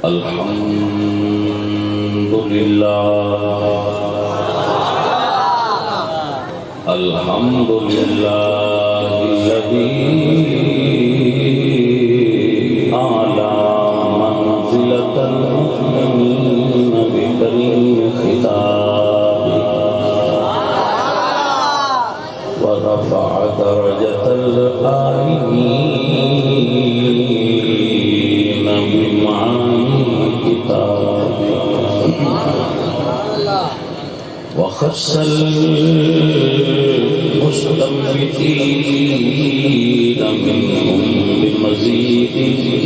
الحمد لله الحمد لله الذي أعلى منزلة المؤمنين بكريم خطابه ورفع درجة الآمنين بمعاني كتابه وخص المستنبطين منهم بمزيد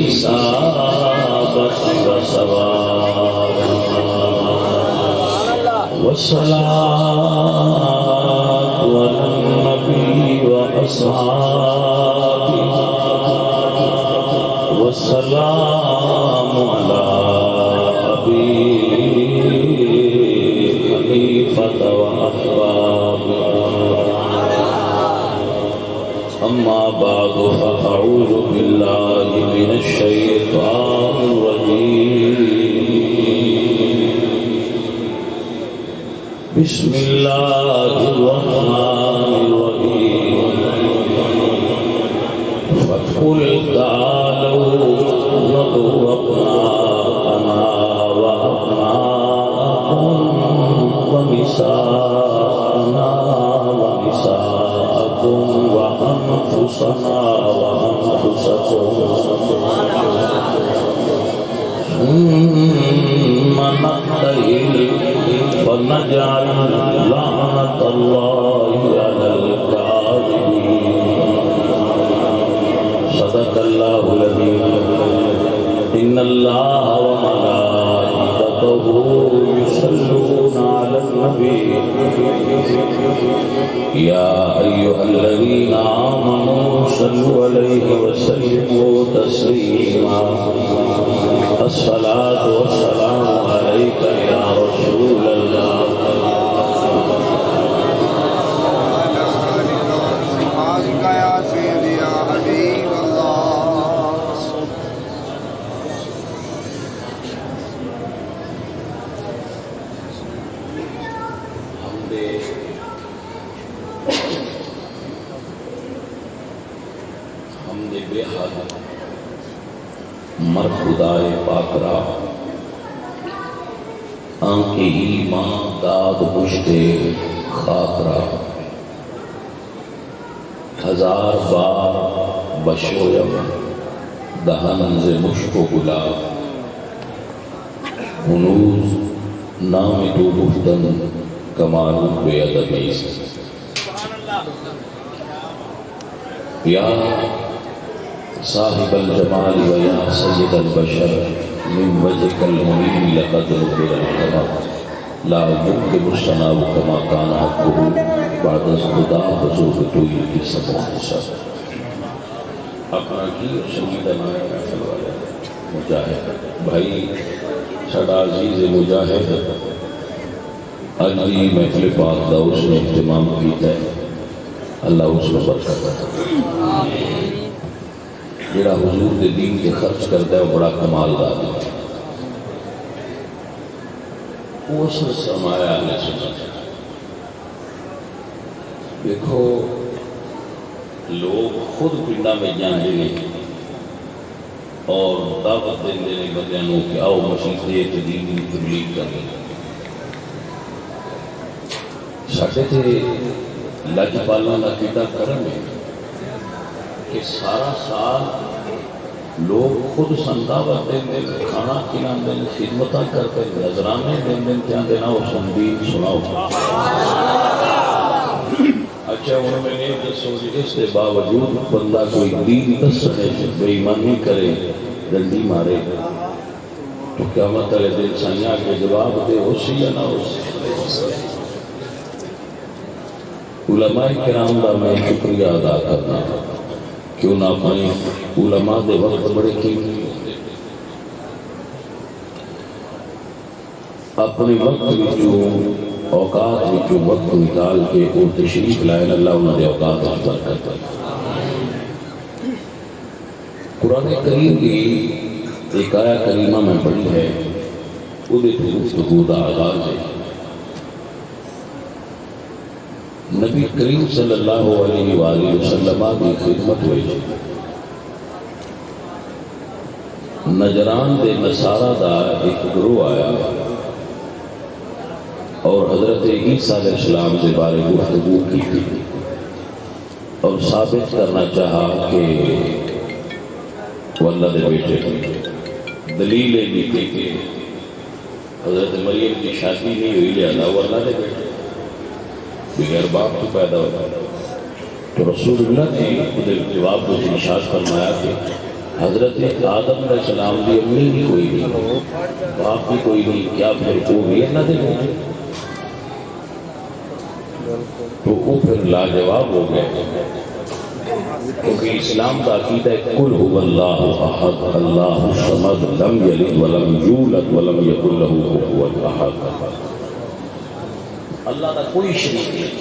إصابة وثواب والصلاة على النبي وأصحابه والسلام على أبي حنيفة وأحبابه أما بعد فأعوذ بالله من الشيطان الرجيم بسم الله الرحمن الرحيم فقل تعالوا ندعو أبناءنا وأبناءكم ونساءنا ونساءكم وأنفسنا وأنفسكم ثم نبتهل فنجعل لعنة الله على الكاذبين صدق الله العظيم إن الله وملائكته يصلون على النبي يا أيها الذين آمنوا صلوا عليه وسلموا تسليما الصلاة والسلام عليك يا رسول الله مر خدائے پاک را آنکھ ایمان داد پشتے خاک را ہزار بار بشویم دہن ز مشک و گلاب ہنوز نام تو گفتن کمال بے ادبی یا صاحب الجمال ويا سيد البشر من وجهك المنير لقد ربنا الكرام لا يمكن الثناء كما كان حقه بعد خدا حضور توئی کی سبحان اپنا کی سیدنا محفل والے مجاہد بھائی ساڈا عزیز مجاہد اج دی محفل پاک دا اس نے اہتمام کیتا ہے اللہ اس کو برکت عطا آمین جڑا حضور دے دین کے خرچ کرتا ہے وہ بڑا کمال دا ہے اس نے سرمایہ نے سنا دیکھو لوگ خود پنڈا میں جانے ہیں اور دعوت دینے بندیاں کہ آؤ مسیح دے دین کی تبلیغ کریں ساڈے تے لج پالاں دا کیڑا کرم ہے کہ سارا سال لوگ خود سنداوت دیں کھانا کھلانے خدمتاں کرتے نظرانے دیں کیا دینا وہ سندین سناؤ اچھا انہوں میں نے دسو اس کے باوجود بندہ کوئی دین دسنے بے ایمانی کرے ڈنڈی مارے تو کیا مطلب دل سائیاں کے جواب دے ہو سی یا نہ ہو سی علماء کرام دا میں شکریہ ادا کرنا کیوں نہ اپنے علماء دے وقت بڑے قیمتی ہوتے اپنے وقت وچوں اوقات وچوں وقت نکال کے وہ تشریف لائے اللہ انہوں نے اوقات افضل کرتا ہے قرآن کریم کی ایک آیا کریمہ میں پڑھی ہے وہ گفتگو کا آغاز ہے۔ نبی کریم صلی اللہ علیہ وآلہ وسلم کی خدمت ہوئی، نجران دے نصارہ دا ایک گروہ آیا اور حضرت عیسیٰ علیہ السلام کے بارے گفتگو کی تھی اور ثابت کرنا چاہا کہ وہ اللہ دے بیٹے، دلیل دی تھی کہ حضرت مریم کی شادی نہیں ہوئی لہذا وہ اللہ دے بیٹے بغیر باپ تو پیدا ہوا۔ تو رسول اللہ نے جواب کو ارشاد فرمایا کہ حضرت آدم علیہ السلام کی امی بھی کوئی نہیں، باپ بھی کوئی نہیں، کیا پھر وہ بھی اللہ دے بیٹے؟ تو وہ پھر لاجواب ہو گئے، کیونکہ اسلام کا عقیدہ ہے کل هو اللہ احد اللہ الصمد لم یلد ولم یولد ولم یکن له کفوا احد۔ اللہ کا کوئی شریک نہیں،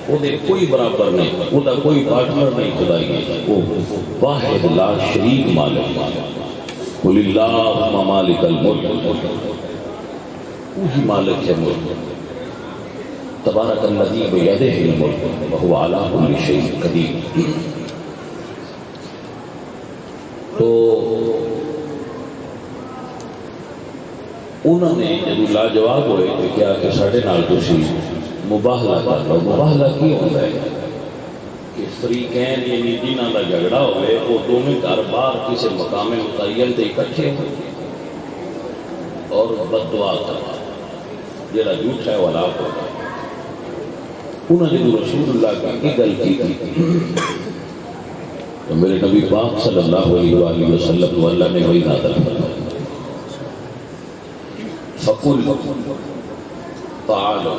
وہ کوئی برابر نہیں، وہ کوئی پارٹنر نہیں، خدائی وہ واحد لا شریک مالک۔ قل اللہم مالک الملک، وہی مالک ہے ملک، تبارک الذی بیدہ الملک وہو علی کل شیء قدیر۔ تو انہوں نے جب لاجواب ہوئے کہ کیا کہ ساڑھے نال تسی مباہلہ کر لو۔ مباہلہ کی ہوتا ہے کہ فریقین یعنی جنہاں دا جھگڑا ہوئے وہ دونوں گھر باہر کسی مقام متعین تے اکٹھے ہوئے اور بددعا کرنا، جڑا جھوٹا ہے وہ ہلاک ہوگا۔ انہوں نے جو رسول اللہ کی گل کی تھی تو میرے نبی پاک صلی اللہ علیہ وآلہ وسلم کو اللہ نے وہی نازل فرمایا، فقل تعالوا،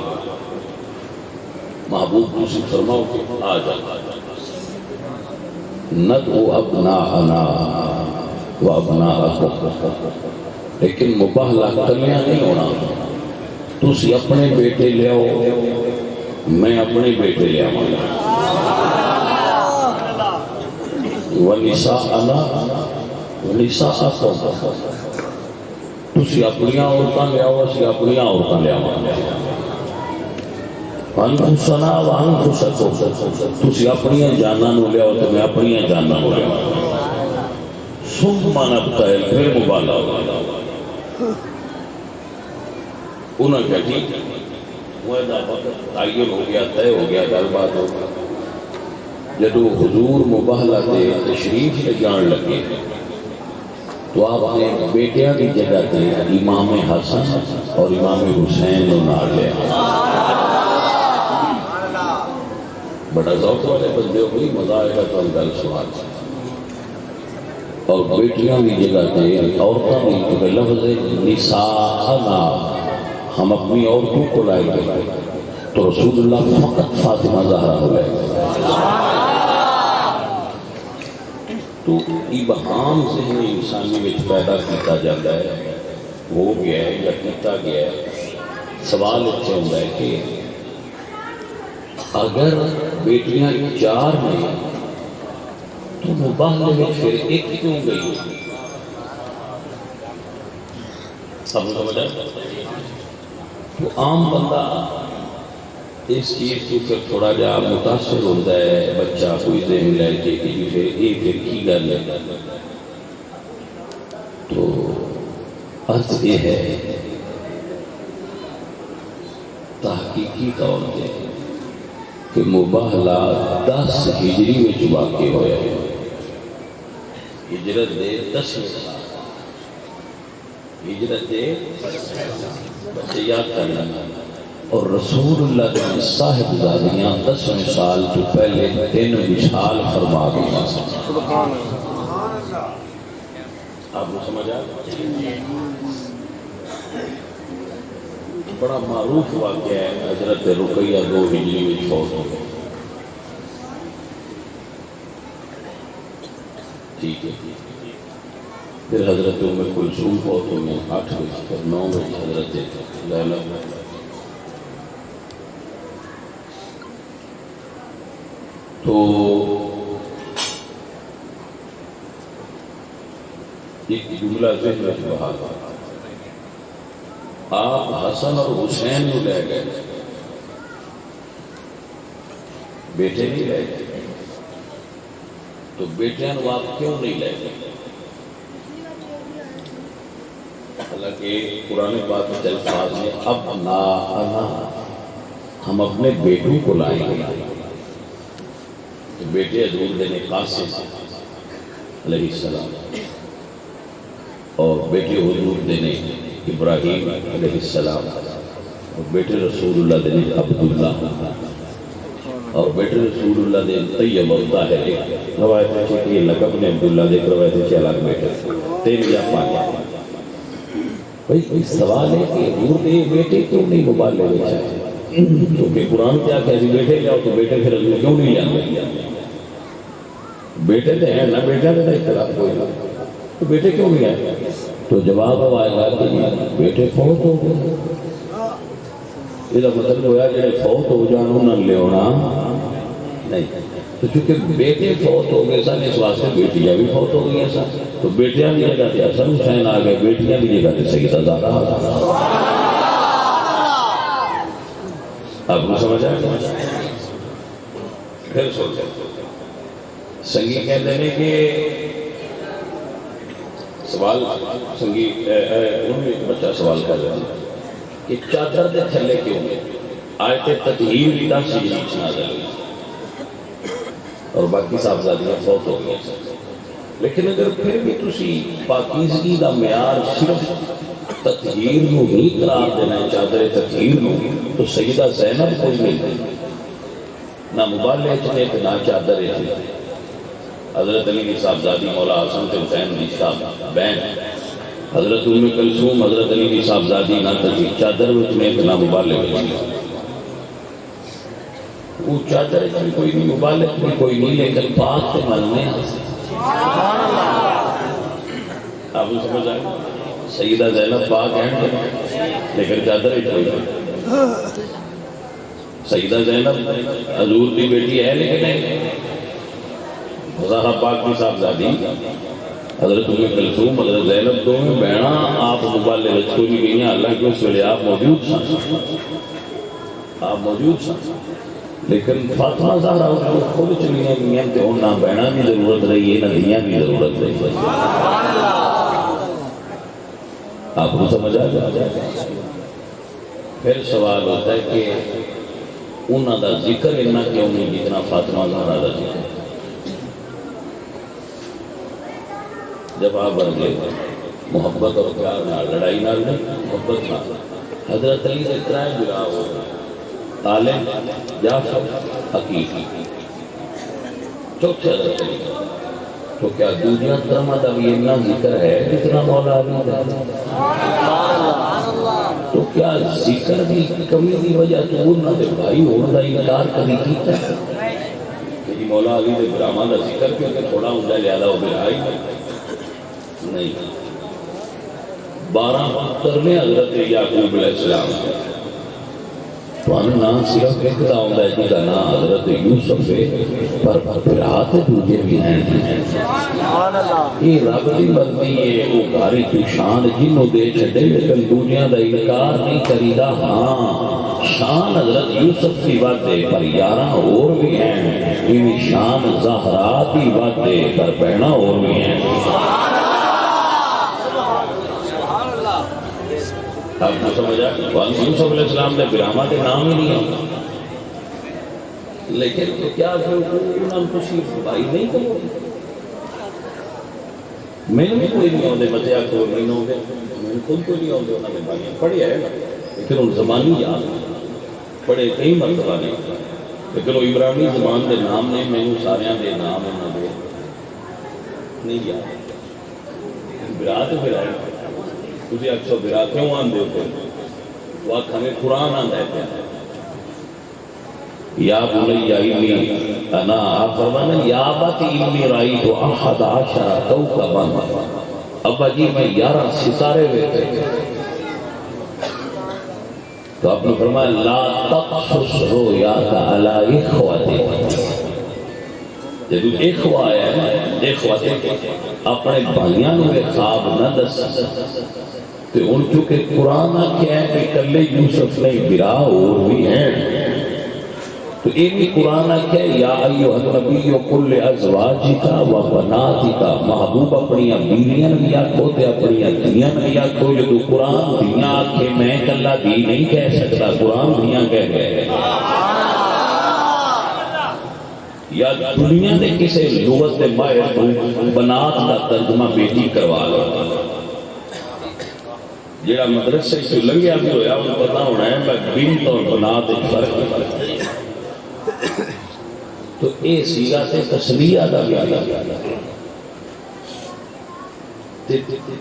محبوب دوسری فرماؤ کہ آ جا، ندعو ابناءنا و ابناءکم، لیکن مباہلہ کلیاں نہیں ہونا، تسی اپنے بیٹے لے آؤ، میں اپنے بیٹے لے آؤں گا، وَنِسَاءَنَا وَنِسَاءَكُمْ، تسی اپنیاں عورتاں لے آؤ، اسی اپنیاں عورتاں لے آؤں گا، وَأَنفُسَنَا وَأَنفُسَكُمْ، تسی اپنیاں جاناں نو لے آؤ تو میں اپنیاں جاناں نو لے آؤں، ثُمَّ نَبْتَهِلْ، پھر مباہلہ ہوگا۔ انہوں نے کہا ٹھیک ہے، معاہدہ وقت تعین ہو گیا، طے ہو گیا، گل بات ہو گیا۔ جدو حضور مباہلہ دے تشریف لے جان لگے تو آپ نے بیٹیاں کی جگہ تے امام حسن اور امام حسین نے نال لے بڑا ذوق والے بندے ہوئی، مزہ آئے گا تو گل سوال، اور بیٹیاں کی جگہ تے عورتوں کی لفظ نساءنا، ہم اپنی عورتوں کو لائے گئے تو رسول اللہ فقط فاطمہ زہرا ہو گئے۔ تو ابہام ذہن انسانی میں پیدا کیتا جاتا ہے، ہو گیا ہے یا کیتا گیا ہے۔ سوال اتنے ہوتا ہے کہ اگر بیٹیاں 4 ہیں تو مباہلے میں پھر ایک کیوں گئی؟ سب سمجھا؟ تو عام بندہ اس چیز کو پھر تھوڑا جا متاثر ہوتا ہے، بچہ کوئی ذہن لے کے کہ پھر ایک کی گل ہے۔ تو عرض یہ ہے تحقیقی طور پہ کہ مباہلہ 10 ہجری میں واقع ہوا ہے، ہجرت دے 10 سال، ہجرت دے بچے یاد کرنا، اور رسول اللہ کے صاحب زادیاں 10 سال تو پہلے 3 وصال فرما دیا۔ آپ کو سمجھ آ؟ بڑا معروف واقعہ ہے، حضرت رقیہ 2 ہجری میں فوت ہو گئے۔ ٹھیک ہے، پھر حضرت ام کلثوم فوت ہو گئے 8 بجے، پھر 9 بجے حضرت لیلا۔ تو ایک جملہ ذہن میں بہا آپ حسن اور حسین کو لے گئے، بیٹے نہیں لے گئے، تو بیٹیاں کو آپ کیوں نہیں لے گئے؟ حالانکہ قرآن پاک میں الفاظ میں ابناءنا، ہم اپنے بیٹوں کو لائیں گے، تو بیٹے حضور نے قاسم علیہ السلام اور بیٹے حضور نے ابراہیم علیہ السلام اور بیٹے رسول اللہ نے عبداللہ اور بیٹے رسول اللہ نے طیب اور طاہر، روایت ہے کہ یہ لقب نے عبداللہ نے روایت ہے کہ الگ بیٹے 3 یا 5۔ بھئی سوال ہے کہ حضور نے بیٹے کیوں نہیں مبالغے میں چاہتے؟ کیونکہ قرآن کیا کہتے ہیں بیٹے جاؤ تو بیٹے پھر حضور کیوں نہیں جاتے؟ بیٹے تو ہیں نہ، بیٹا تو اختلاف کوئی نہ، تو بیٹے کیوں نہیں آئے؟ تو جواب آئے گا کہ بیٹے فوت ہو گئے، یہ مطلب ہوا کہ فوت ہو جانا نہ لے ہونا نہیں، تو چونکہ بیٹے فوت ہو گئے سن اس واسطے بیٹیاں بھی فوت ہو گئی ہیں سن، تو بیٹیاں کی جگہ پہ حسن حسین آ گئے، بیٹیاں کی جگہ پہ سیدہ زہرا آ گئی۔ آپ کو سمجھ آئے؟ پھر سوچیں، سنگی کہتے ہیں کہ سوال سنگی انہوں نے بچہ سوال کر رہا ہے کہ چادر دے تھلے کیوں گئے؟ آیت تطہیر بھی 10 ہجری نازل ہوئی اور باقی صاحبزادیاں فوت ہو گئی، لیکن اگر پھر بھی تسی پاکیزگی دا معیار صرف تطہیر نو ہی قرار دینا ہے، چادر تطہیر نو، تو سیدہ زینب کوئی نہیں دی، نہ مبالغے چنے نہ چادر چنے۔ حضرت علی کی صاحبزادی مولا حسن کے حسین کی صاحب بہن حضرت ام کلثوم حضرت علی کی صاحبزادی نہ تھی، چادر میں اتنا مبالغ نہیں، وہ چادر میں کوئی نہیں، مبالغ میں کوئی نہیں، لیکن پاک سے ملنے آپ کو سمجھ آئے؟ سیدہ زینب پاک ہیں لیکن چادر ہی کوئی نہیں۔ سیدہ زینب حضور کی بیٹی ہے لیکن نہیں، زہرا پاک کی صاحبزادی حضرت ام کلثوم حضرت زینب تو بہنا آپ مبالغ کوئی نہیں گئی ہیں، اللہ کے اس ویلے آپ موجود سن، آپ موجود سن، لیکن فاطمہ زہرا خود چلی گئی ہیں کہ نہ بہنا کی ضرورت رہی ہے نہ دیاں کی ضرورت رہی ہے۔ آپ کو سمجھ آ جائے؟ پھر سوال ہوتا ہے کہ انہوں دا ذکر اتنا کیوں نہیں جتنا فاطمہ زہرا دا ذکر؟ جب آپ بن گئے محبت اور پیار نہ، لڑائی نہ، محبت نہ، حضرت علی سے ترائے بلا ہو عالم جعفر حقیقی چوتھے حضرت علی، تو کیا دوسرا طرح کا بھی اتنا ذکر ہے جتنا مولا علی کا؟ تو کیا ذکر کی کمی کی وجہ تو انہوں نے بھائی ہونے کا انکار کبھی کیتا ہے کہ مولا علی کے برامہ کا ذکر کیونکہ تھوڑا ہوں جائے لہذا ہو گیا نہیں؟ 12 پتر نے حضرت یعقوب علیہ السلام تو نام صرف ایک دا ہوتا ہے جس کا نام حضرت یوسف ہے، پر برات دوجے بھی ہیں۔ یہ رب دی مرضی ہے، وہ گھاری تو شان جنوں دے چھڑے لیکن دنیا دا انکار نہیں کریدا۔ ہاں شان حضرت یوسف کی بات ہے پر 11 اور بھی ہیں، ان شان زہرا کی بات ہے پر بہنا اور بھی ہیں۔ آپ کو سمجھا؟ یوسف علیہ السلام نے برہما کے نام ہی نہیں ہے، لیکن کیا انہوں نے کچھ بھائی نہیں کرو؟ میں نے کوئی نہیں آتے بچے آپ کو نہیں ہوں گے، میں نے خود کو نہیں آتے انہوں نے بھائی پڑھے ہے لیکن ان زبانی یاد پڑھے کئی مرتبہ نہیں، لیکن وہ عبرانی زبان کے نام نے مینو سارے دے نام انہوں نے نہیں یاد۔ برات پھر آئے تجھے اچھا برا کیوں آن دے ہوتے وقت ہمیں قرآن آن دیتے ہیں یا بنی انی انا آپ فرمانا یا باتی انی رائی تو 11 کوکبا، ابا جی میں 11 ستارے ہوئے تو آپ نے فرمایا لا تقصص رؤیاک علی اخوتک، جب اخوہ ہے دیکھو اپنے بھائیاں نے خواب نہ دس تے ان چونکہ قرآن آخیا ہے کہ کلے یوسف نہیں برا اور بھی ہیں تو ایک بھی قرآن آخیا ہے یا ایھا النبی قل لازواجک و بناتک محبوب اپنی بیویاں بھی آکھو تے اپنی دھیاں بھی آکھو جدو قرآن دھیاں آکھے میں کلا دی نہیں کہہ سکتا قرآن دھیاں کہہ گئے یا دنیا دے کسے لغت دے ماہر کو بنات کا ترجمہ بیٹی کروا لو جڑا مدرسے سے لنگیا بھی ہویا انہیں پتا ہونا ہے میں بنت اور بنات ایک فرق ہے تو اے سیغہ تے تسلیہ دا بھی آیا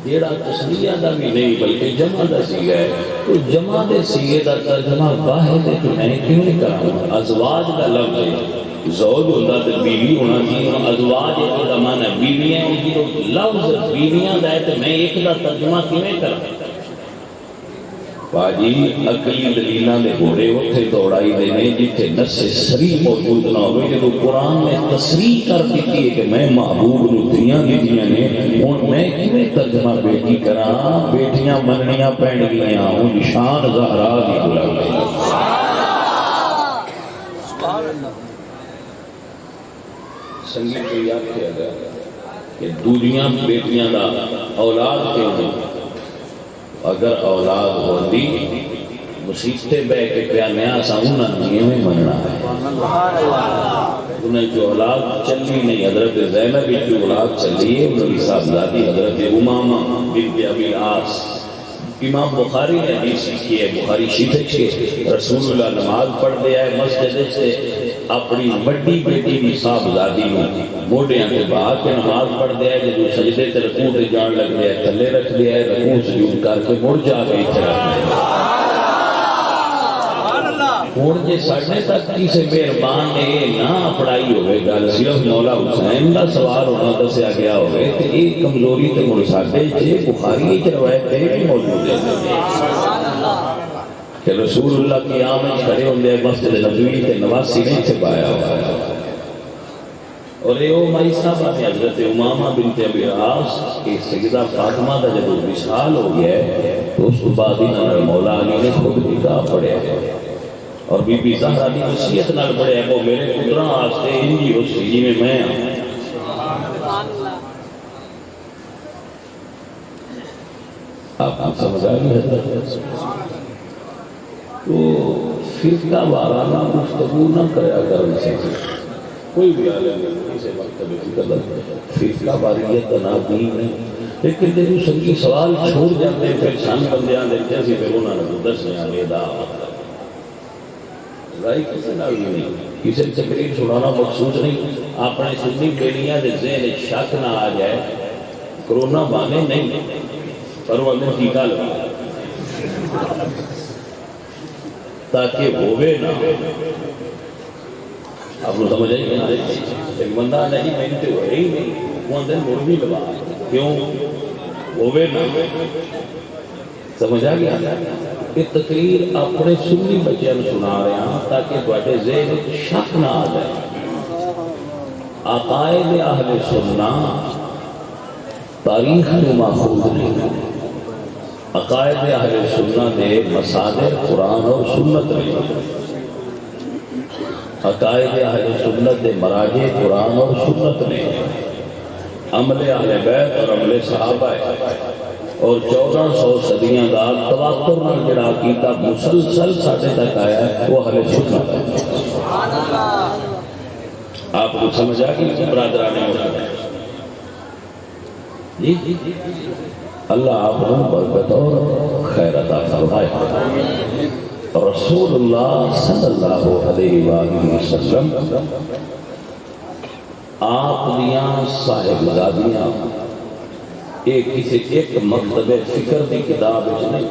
جیڑا تسلیہ دا بھی نہیں بلکہ جمع دا سیغہ ہے تو جمع دے سیغے دا ترجمہ واحد ہے کہ میں کیوں نہیں کروں ازواج دا لفظ ہے زوج ہوتا تو بیوی ہونا چاہیے ازواج ایک دا معنی ہے بیویاں ہوتی تو لفظ بیویاں دا ہے تو میں ایک دا ترجمہ کیوں کروں باجی عقلی دلیلاں دے گھوڑے اتنے دوڑائی دینے جتنے نص صریح موجود نہ ہوئے جب قرآن نے تصریح کر دیتی ہے کہ میں محبوب نو دھیاں دیتیاں نے ہن میں کیویں ترجمہ بیٹی کراں بیٹیاں مننیاں پین گیاں ہن شان زہرا دی بلا سنگیت کو یاد کیا گیا کہ دوجیاں بیٹیاں دا اولاد کیوں نہیں اگر اولاد ہوتی مصیبتیں بہ کے پیا نیا سا انہیں میں مننا ہے انہیں جو اولاد چلی نہیں حضرت زینب کی اولاد چلی ہے انہوں کی صاحبزادی حضرت امامہ بنت ابی العاص امام بخاری نے حدیث کی ہے بخاری شریف کے رسول اللہ نماز پڑھ دیا ہے مسجد سے اپنی بڑی بیٹی کی صاحبزادی میں موڈیاں کے بعد کے نماز پڑھ دیا ہے جو سجدے تے رکوع تے جان لگ گیا ہے تھلے رکھ دیا ہے رکوع سجود کر کے مڑ جا کے ہوں جی سڑنے تک کسی مہربان نے نہ پڑھائی ہوئے گل صرف مولا حسین کا سوال ہونا دسیا گیا ہوئے تو یہ کمزوری تو مڑ ساڈے جی بخاری روایت بھی موجود ہے کہ رسول اللہ کی آمد کھڑے ہوندے مسجد نبوی تے نواسی نے چھپایا ہوا ہے اور یہ مائی صاحبہ نے حضرت امامہ بنت ابی العاص کی سیدہ فاطمہ کا جب وصال ہو گیا ہے تو اس کے بعد انہوں مولا علی نے خود نکاح پڑھیا ہے اور بی بی زہرا دی وصیت نال پڑھیا وہ میرے پتراں واسطے انجی ہو سی جی میں آپ سمجھ آئے تو فرقہ وارانہ گفتگو نہ کریا کرنے سے کوئی بھی عالم نہیں سے وقت میں فکر فرقہ واریت نہ دین نہیں لیکن جب سنگی سوال چھوڑ جاتے ہیں پھر سن بندیاں دیکھتے ہیں پھر انہوں نے دسنے آگے دا رائی کسی نہ بھی نہیں کسی تقریر سنانا مخصوص نہیں اپنے سنی بیڑیاں دے ذہن شک نہ آ جائے کرونا بانے نہیں پر وہ اندر ٹیکہ لگا تاکہ ہوئے نہ آپ کو سمجھ آئی کہ ایک بندہ نہیں محنت ہوئے ہی نہیں وہ اندر مڑ بھی لگا کیوں ہوئے نہ سمجھ آ گیا یہ تقریر اپنے سنی بچوں کو سنا رہے ہیں تاکہ تھوڑے ذہن شک نہ آ جائے عقائد اہل سننا تاریخ میں ماخوذ نہیں عقائد اہل سنت دے مصادر قرآن اور سنت میں عقائد اہل سنت دے مراجع قرآن اور سنت میں عمل اہل بیت اور عمل صحابہ اور 1400 صدیاں دا تواتر نال جڑا عقیدہ مسلسل ساڈے تک آیا ہے وہ اہل سنت ہے آپ کو سمجھ آ گئی برادران محترم جی اللہ آپ کو برکت اور خیر عطا فرمائے رسول اللہ صلی اللہ علیہ وآلہ وسلم آپ دیاں صاحب زادیاں کسی ایک مکتب فکر دی کتاب نہیں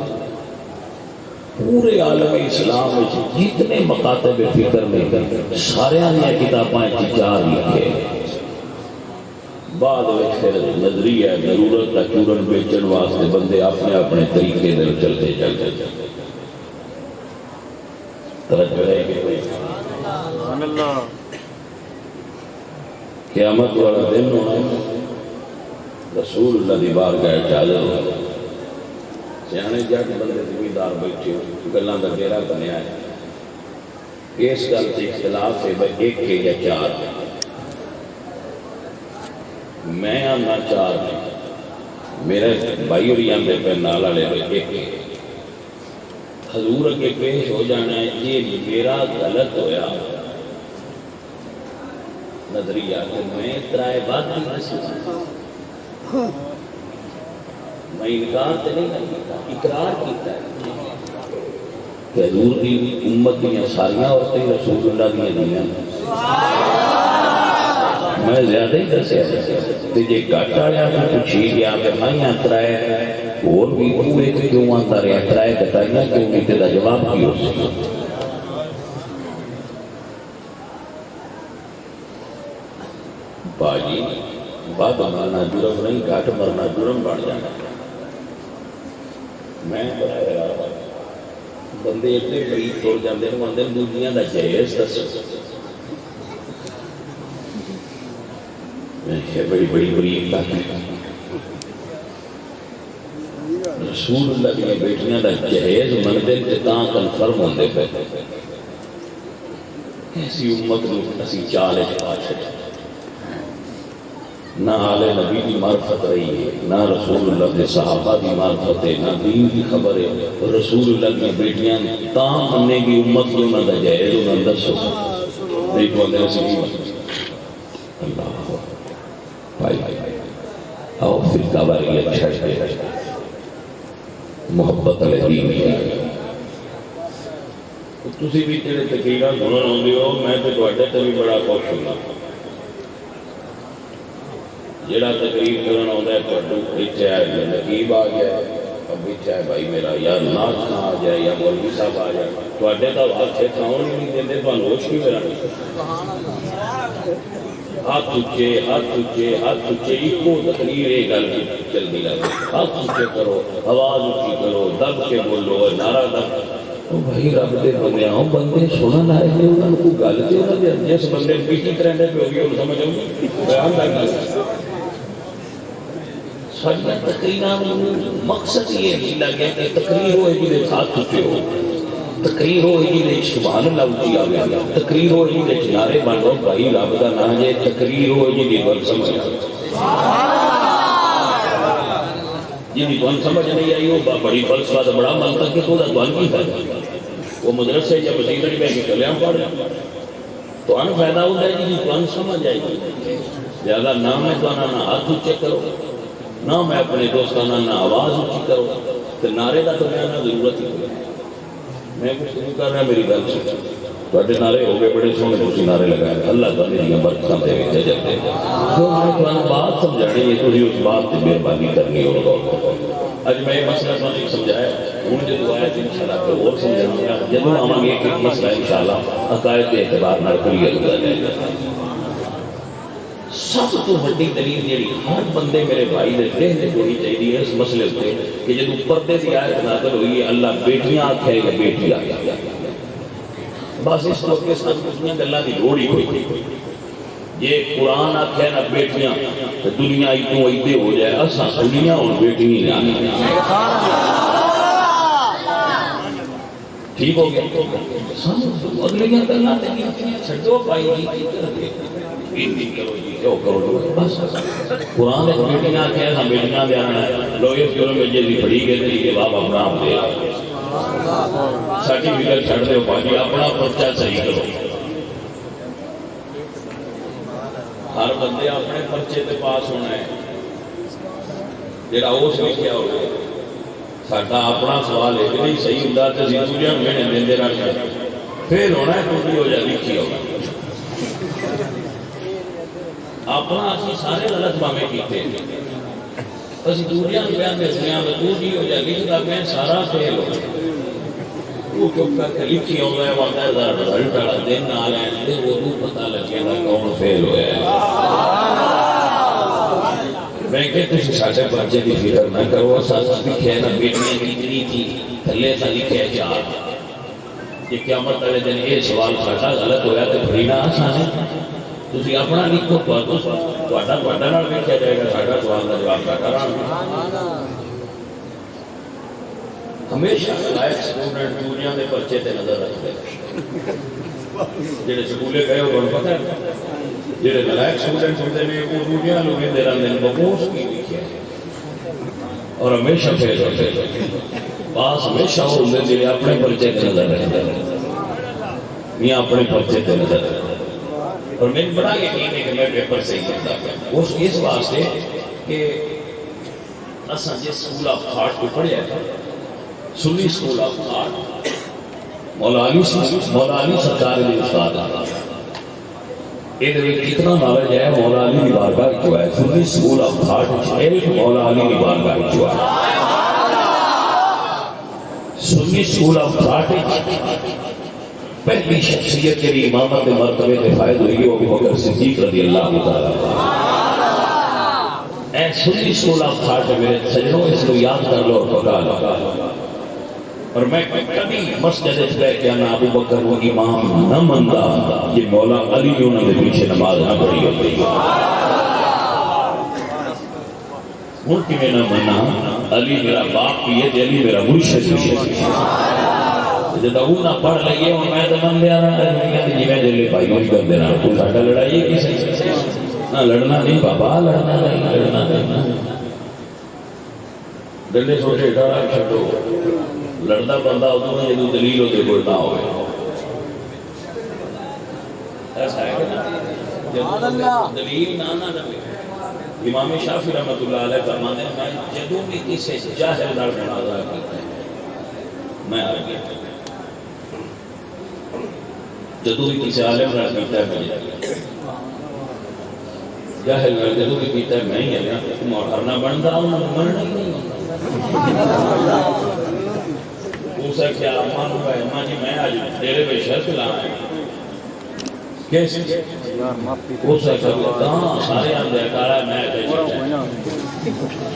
پورے عالم اسلام جتنے مکاتب فکر میں سارے کتابیں چار لکھے بعد نظریہ ضرورت کا چورن بیچن واسطے بندے اپنے اپنے طریقے سے چلتے چلتے قیامت والا دن ہونا ہے، رسول اللہ دی بارگاہ حاضر ہو، سیانے جٹ بندے زمیندار بیٹھے گلاں دا گھیرا بنیا ہے، اس گل سے اختلاف ہے بھائی ایک ہے یا چار ہے، میں آنا چار ہے، میرے بھائی اور آندے پہ نال والے ایک ہے، حضور اگے پیش ہو جانا ہے یہ میرا غلط ہویا نظریہ کہ میں ترائے بات کی میں انکار تو نہیں کرتا، اقرار کیتا ہے کہ حضور کی امت دیا ساریاں عورتیں رسول اللہ دیا دیا میں زیادہ ہی دسیا تے جے گھٹ والے تو پوچھی گیا کہ میں ترائے اور بھی ہوئے تو کیوں آتا رہا ترائے کتائیاں کیوں نہیں تیرا جواب کی ہو سکتا باجی بد مرنا جرم نہیں گھٹ مرنا جرم بڑھ جانا میں بندے اتنے بڑی توڑ جاتے ہیں آدھے دنیا کا جائز دس بڑی بڑی بڑی رسول اللہ کی بیٹیاں کا جہیز منگتے تاں کنفرم ہوتے پہ ایسی امت کو اسی چال پا چکے نہ آل نبی کی معرفت رہی ہے نہ رسول اللہ کے صحابہ کی معرفت ہے نہ دین کی خبر ہے رسول اللہ کی بیٹیاں تاں مننے کی امت کو نہ جائز نہ دسو نہیں تو اندر سے اللہ بھائی آؤ فرقہ باری اچھا ہے محبت علیہ تسی بھی تیرے تقریرہ سنن آندے ہو میں تو تواڈے تے بھی بڑا خوش ہونا جڑا تقریر کرن آندا ہے تواڈو اتھے آئے نقیب آ گیا اب اتھے آئے بھائی میرا یا ناچ نہ آ جائے یا مولوی صاحب آ جائے تواڈے تاں ہاتھ کھاؤن ہی نہیں دیندے تانوں ہوش کی میرا نہیں ہاتھ اچھے ایکو تقریر یہ گل چلتی رہتی ہاتھ اچھے کرو آواز اچھی کرو دب کے بولو نعرہ دب بھائی رب دے بندے آؤ بندے سنن آئے ہیں انہوں کو گل تے انہوں نے جس بندے پیچھے کرنے پہ ہوگی انہوں سمجھ آؤں بیان کرنا ساری تقریر مقصد یہ لگا کہ تقریر ہوئے جی ہاتھ اچھے ہو تقریر ہوئے جی سبحان اللہ اچھی آ گیا تقریر ہوئے جی نعرے بن لو بھائی رب کا نام ہے تقریر ہوئے جی گل سمجھ جی تمہیں سمجھ نہیں آئی وہ بڑی فلسفہ تو بڑا منطق ہے تو تمہیں کی فائدہ وہ مدرسے یا مسجد میں بیٹھ کے کلیاں پڑھ رہے تو ان فائدہ ہوتا ہے جی تمہیں سمجھ آئی زیادہ نہ میں تو نہ ہاتھ اچھے کرو نہ میں اپنے دوستانہ نہ آواز اچھی کرو تو نعرے کا تو میں ضرورت ہی ہوگا میں کچھ نہیں کر رہا میری گل سے تھوڑے نعرے ہو گئے بڑے سونے تھی نعرے لگائے اللہ تعالیٰ نے برکتاں دے کے جاتے ہیں جو میں تمہیں بات سمجھانی ہے تو اس بات کی مہربانی کرنی ہوگا اج میں یہ مسئلہ تمہیں سمجھایا ہوں جو آیا تھی انشاءاللہ پھر اور سمجھاؤں گا جب ہم ایک ایک مسئلہ انشاءاللہ عقائد کے اعتبار نہ کلیئر ہو جائے گا سب تو بڑی دلیل جیڑی ہر بندے میرے بھائی نے ذہن ہونی چاہیے اس مسئلے سے کہ جب پردے کی آیت نازل ہوئی ہے اللہ بیٹیاں آکھے یا بیٹی آکھے بس اس وقت کے ساتھ کچھ گلاں کی لوڑ ہی ہوئی یہ قرآن آکھے نہ بیٹیاں تو دنیا اتوں ایدے ہو جائے اساں دنیا اور بیٹی نہیں آنی ٹھیک ہو گیا اگلے گلاں تے چھڈو بھائی قرآن بیٹیاں کیا تھا بیٹیاں دے آنا ہے لوگ اس جرم میں جیسی پڑھی گئی تھی کہ باپ اپنا آپ دے سرٹیفکیٹ چھڑ دے باقی اپنا پرچہ صحیح کرو ہر بندے اپنے پرچے تے پاس ہونا ہے جڑا اس لکھیا ہو گیا ساڈا اپنا سوال ہے کہ نہیں صحیح ہوندا تے زندگیاں میں دیندے رہنا فیل ہونا ہے تو ہو جائے لکھی ہوگا اپنا اسی سارے غلط بامے کیتے اسی دوریاں بیان دسیاں میں تو ہو جائے لکھدا میں سارا فیل ہو وہ چپ کر کے لکھی ہو گئے وعدہ رزلٹ والا دن آ رہے ہیں وہ تو پتہ لگے گا کون فیل ہوا ہے میں کہ تسی ساڈے بچے کی فکر نہ کرو اساس لکھے نہ بیٹیاں کتنی تھی تھلے سا لکھے چار یہ قیامت والے دن یہ سوال ساڈا غلط ہویا تو بھری نہ آسان ہے تسی اپنا لکھو تہاڈا نال ویکھیا جائے گا ساڈا سوال دا جواب ساڈا رہا ہمیشہ لائق سٹوڈنٹ دنیا دے پرچے تے نظر رکھتے جڑے سکولے گئے ہو تمہیں پتہ ہے جڑے لائق سٹوڈنٹ ہوتے ہیں وہ دنیا لوگ دے رہے ہیں بکوس کی لکھیا اور ہمیشہ فیل ہوتے پاس ہمیشہ وہ ہوتے جڑے اپنے پرچے تے نظر رکھتے یا اپنے پرچے تے نظر رکھتے اور میں بڑا یقین ہے کہ میں پیپر صحیح کرتا اس واسطے کہ اساں جس سکول آف تھاٹ کو پڑھیا ہے سنی سکول آف تھاٹ مولا علی سرکار علی استاد یہ کتنا نالج ہے مولا علی کی بارگاہ جو ہے سنی سکول آف تھاٹ علم مولا علی کی بارگاہ جو ہے سنی سکول آف تھاٹ پہلی شخصیت کے لیے امامت مرتبے کے فائد ہوئی ہے ابو بکر صدیق رضی اللہ تعالیٰ اے سنی سکول آف تھاٹ میرے سجنوں اس کو یاد کر لو اور پکا لو اور میں کبھی مسجد اٹھتا کہ انا ابو بکر وہ امام نہ منتا یہ مولا علی انہوں نے پیچھے نماز نہ پڑھی ہوتی ہوں کہ میں نہ منا علی میرا باپ بھی ہے علی میرا مرشد بھی ہے جب وہ نہ پڑھ لئیے اور میں تو من لیا رہا جی میں دلی بھائی ہوئی کر دینا کوئی ساٹھا لڑائی ہے کسی نہ لڑنا نہیں بابا لڑنا نہیں دلے سوچے ڈرا چھٹو لڑنا بندہ ہوتا ہے جب دلیل ہوتے کوئی نہ ہوئے ایسا ہے کہ دلیل نہ لگے امام شافعی رحمۃ اللہ علیہ فرماتے ہیں میں جدوں بھی کسی جاہل نال مناظرہ کرتا ہے میں آ گیا جدوں بھی کسی عالم نال کرتا ہے میں جاہل نال جدوں بھی کیتا ہے میں ہی ہے نا ہرنا بنتا ہوں مرنا ہی نہیں اسے کیا امان ہوا ہے امان جی میں آج تیرے پہ شرط لانا ہے کیسے اسے کہتا ہاں سارے آندے کارا میں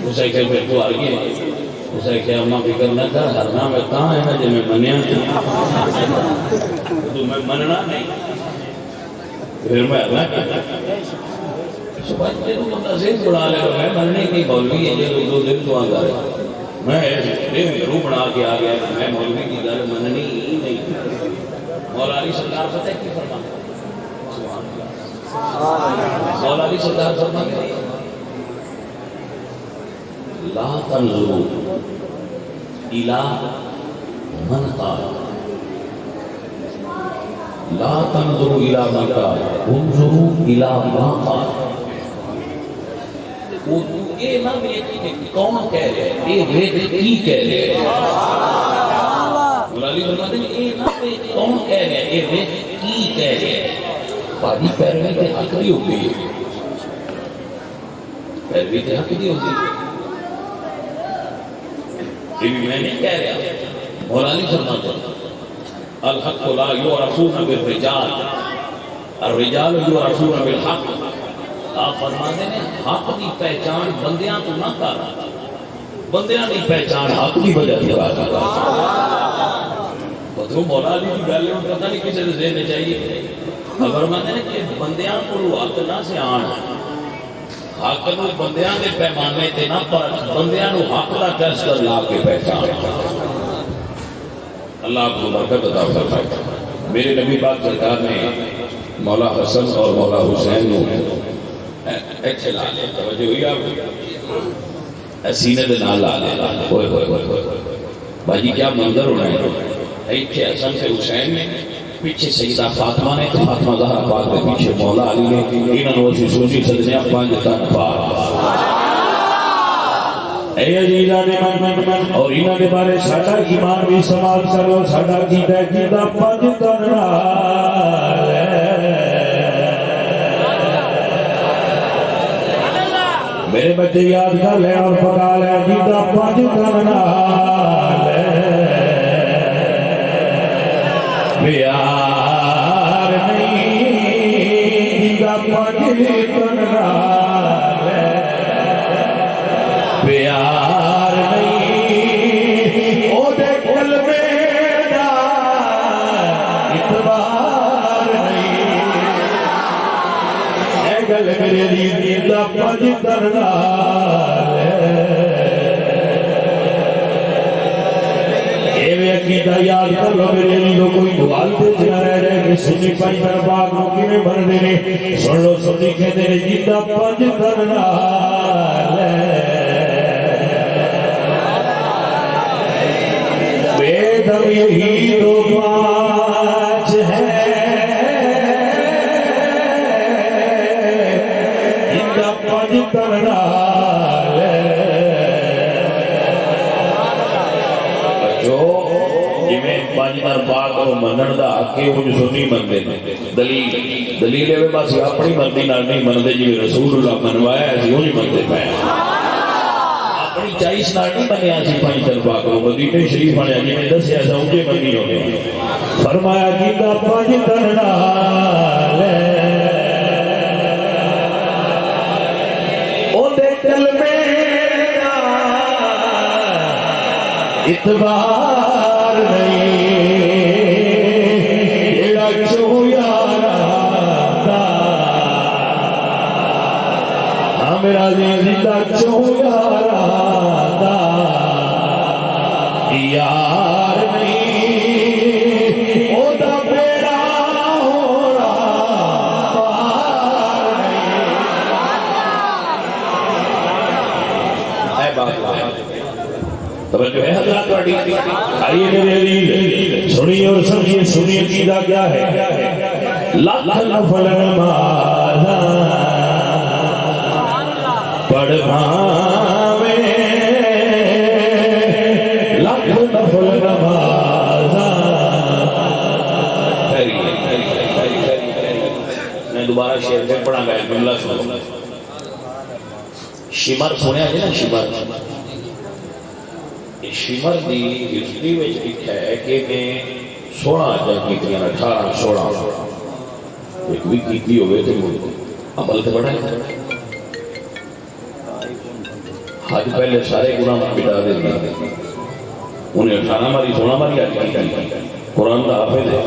اسے کہ پھر تو آگے اسے کہ امان فکر نہ کر ہرنا میں کہاں ہے جب میں منیا تو میں مننا نہیں پھر میں ہرنا صبح جب بندہ ذہن بڑھا لے میں مننے کی مولوی ہے جو دو دن تو آگا رہے میں رو بنا کے آ گیا میں مولوی کی گل مننی ہی نہیں مولا علی سرکار پتہ ہے کی فرماتے مولا علی سرکار فرماتے لا تنظروا الى من قال لا تنظروا الى من قال انظروا الى ما قال یہ نہ کون کہہ رہے ہیں یہ وید کی کہہ رہے ہیں مولا علی فرماتے ہیں یہ نہ کون کہہ رہے ہیں یہ وید کی کہہ رہے ہیں بھائی پیروی کے حق نہیں ہوتی ہے پیروی کے حق نہیں ہوتی یہ بھی میں نہیں کہہ رہا مولا علی فرماتے ہیں الحق لا یعرفون بالرجال الرجال یعرفون بالحق آپ فرماتے ہیں حق کی پہچان بندیاں تو نہ کر بندیاں کی پہچان حق کی وجہ سے کر مطلب مولا علی کی گل ہے پتہ نہیں کسی نے ذہن چاہیے فرماتے ہیں کہ بندیاں کو حق نہ سے آن حق نو بندیاں کے پیمانے تے نہ پر بندیاں نو حق دا ٹیسٹ لا کے پہچان اللہ کو برکت عطا فرمائے میرے نبی پاک سرکار نے مولا حسن اور مولا حسین نو ایچھے لا لے توجہ ہوئی آپ سینے دے نال لا لے ہوئے ہوئے ہوئے ہوئے بھائی کیا منظر ہونا ہے ایچھے حسن سے حسین نے پیچھے سیدہ فاطمہ نے فاطمہ زہرا پاک کے پیچھے مولا علی نے انہوں نے اسی سوچی سجنے پانچ تن پاک اے عزیزہ نے من اور انہوں نے بارے ساڑھا ایمان بھی سماعت کرو ساڑھا کیتا پانچ تن نال میرے بچے یاد کر لے اور پکا لے جیتا پانچ کرنا پیار نہیں جیتا پانچ کرنا پیار نہیں او دے قلبے دا اتبار نہیں پنج کرنا عقیدہ یاد کر لو میرے لیے کوئی دوال تے نہ رہ جائے کہ سنی پنج دربار نو کیویں بندے نے سن لو سنی کہندے نے جیتا پنج کرنا بیدم یہی تو پانچ ہے جیتا پنج کرنا پاک کو منن دا کہ وہ سنی مندے دلیل ہے بس اپنی مرضی نال نہیں مندے جی رسول اللہ منوایا ہے وہی مندے پے اپنی چائس نال نہیں بنیا سی پنج دربار کو مدینے شریف والے جی نے دسیا سا اونجے منی ہونے فرمایا کیتا پنج کرنا او دے کلمے دا اعتبار نہیں میرا زندہ چویارا دا یار نہیں او دا بیڑا ہورا پار نہیں اے بات توجہ ہے حضرات واڑی آئیے میرے علی سنیے اور سمجھیے سنیے عقیدہ کیا ہے لاکھ نفل نماز پڑھ بھاوے لاکھ نفل نماز میں دوبارہ شعر پہ پڑھا گیا جملہ سنو شمر سنیا جی نا شمر شمر دی ہسٹری میں لکھا ہے کہ میں 16 جنگ کی 18 16 ایک بھی کیتی ہوئے تھے عمل تو بڑا ہے حج پہلے سارے گناہ مٹا دیتا انہیں 18 ماری 16 ماری آج قرآن کا حافظ ہے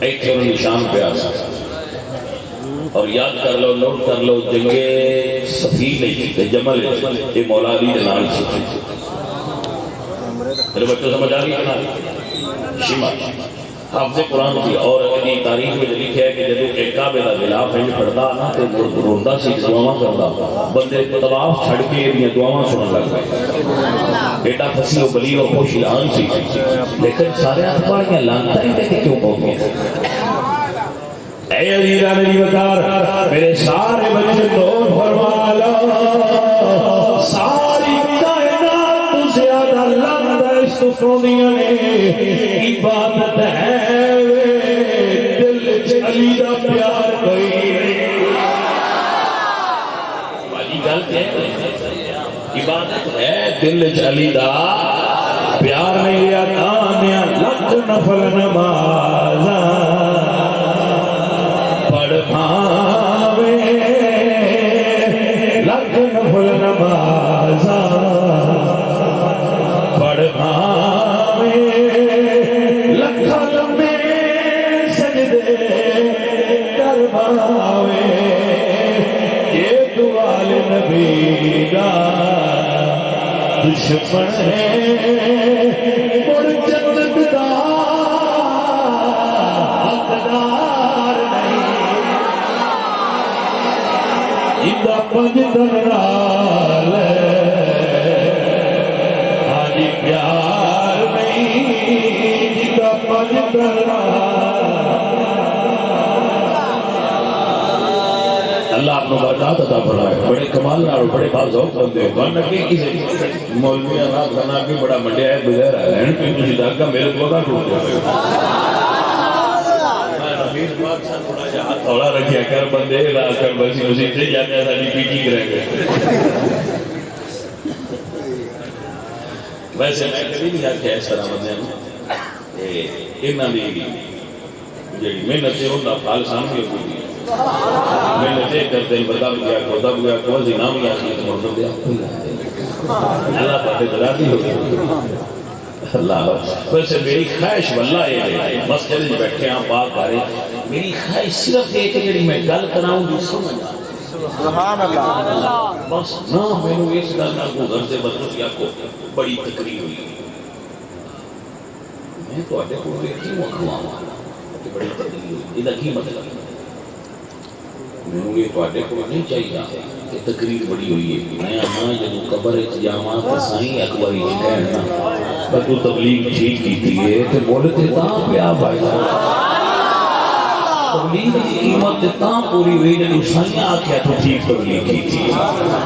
ایک چلو نشان پہ آ سکتا اور یاد کر لو نوٹ کر لو جنگے صفی نہیں تھے جمل یہ مولا علی جنال سے میرے بچوں سمجھ آ گئی شمع حافظ قرآن کی اور اپنی تاریخ میں لکھا ہے کہ جب ایک کعبے کا غلاف ہے پڑھتا نا تو روندا سی دعاواں کرتا بندے طواف چھڑ کے یہ دعاواں سنن لگ گئے بیٹا فصیح و بلیغ و خوش الان سی لیکن سارے اخبار میں لانتا ہی تھے کہ کیوں پہنچے اے عزیزہ میری وقار میرے سارے بچے دور فرما لو ساری کائنات تو زیادہ لانتا اس تو سونیاں نے عبادت ہے دل علی دا پیار کوئی والی گل کہ عبادت ہے دل علی دا پیار نہیں لیا تانیا لکھ نفل نماز پڑھ بھاوے لکھ نفل نماز پڑھ بھاوے لکھا لمبے سجدے کر بھاوے یہ دوال نبی دا دشمن ہے مڑ جنت دا حقدار نہیں جدا پنج درنال آجی پیار نہیں جدا پنج درنال اللہ اپنا برکات عطا فرمائے بڑے کمال نال بڑے باذوق بندے ہو گن کے کسی مولوی آزاد بنا کے بڑا منڈیا ہے بغیر رہن پہ تجھے داغا میرے کو نہ ٹوٹ جائے رفیق بات سا تھوڑا جا ہاتھ تھوڑا رکھیا کر بندے لا کر بسی اسی سے جاتے ہیں ساری پیٹی کریں گے ویسے میں کبھی نہیں آکھیا اس طرح بندے ہیں انہاں دی جڑی محنت ہے ان کا پھل سامنے ہوئی میں نے دیکھ کر دل بدل گیا خدا گیا کوئی نام یا چیز مردوں دیا اللہ پاتے درادی ہو گئی اللہ ویسے میری خواہش واللہ یہ ہے مسجد بیٹھے ہیں بات آ رہے میری خواہش صرف ایک ہے کہ میں گل کراؤں گی سمجھا سبحان اللہ. بس نہ مینو اس گل نہ کو گھر سے بدل یا کو بڑی تقریر ہوئی میں تو اڈے کو کیوں کھواواں کہ بڑی تقریر ہوئی یہ کی مطلب مینو یہ تو اڈے کو نہیں چاہیے کہ تقریر بڑی ہوئی ہے میں ہاں جب قبر جاواں تو سائیں اکبر ہی کہنا پر تو تبلیغ ٹھیک کیتی ہے تے بولتے تاں پیا بھائی تبلیغ کی قیمت تاں پوری ہوئی جب سائیں آکھیا تو ٹھیک تبلیغ کی تھی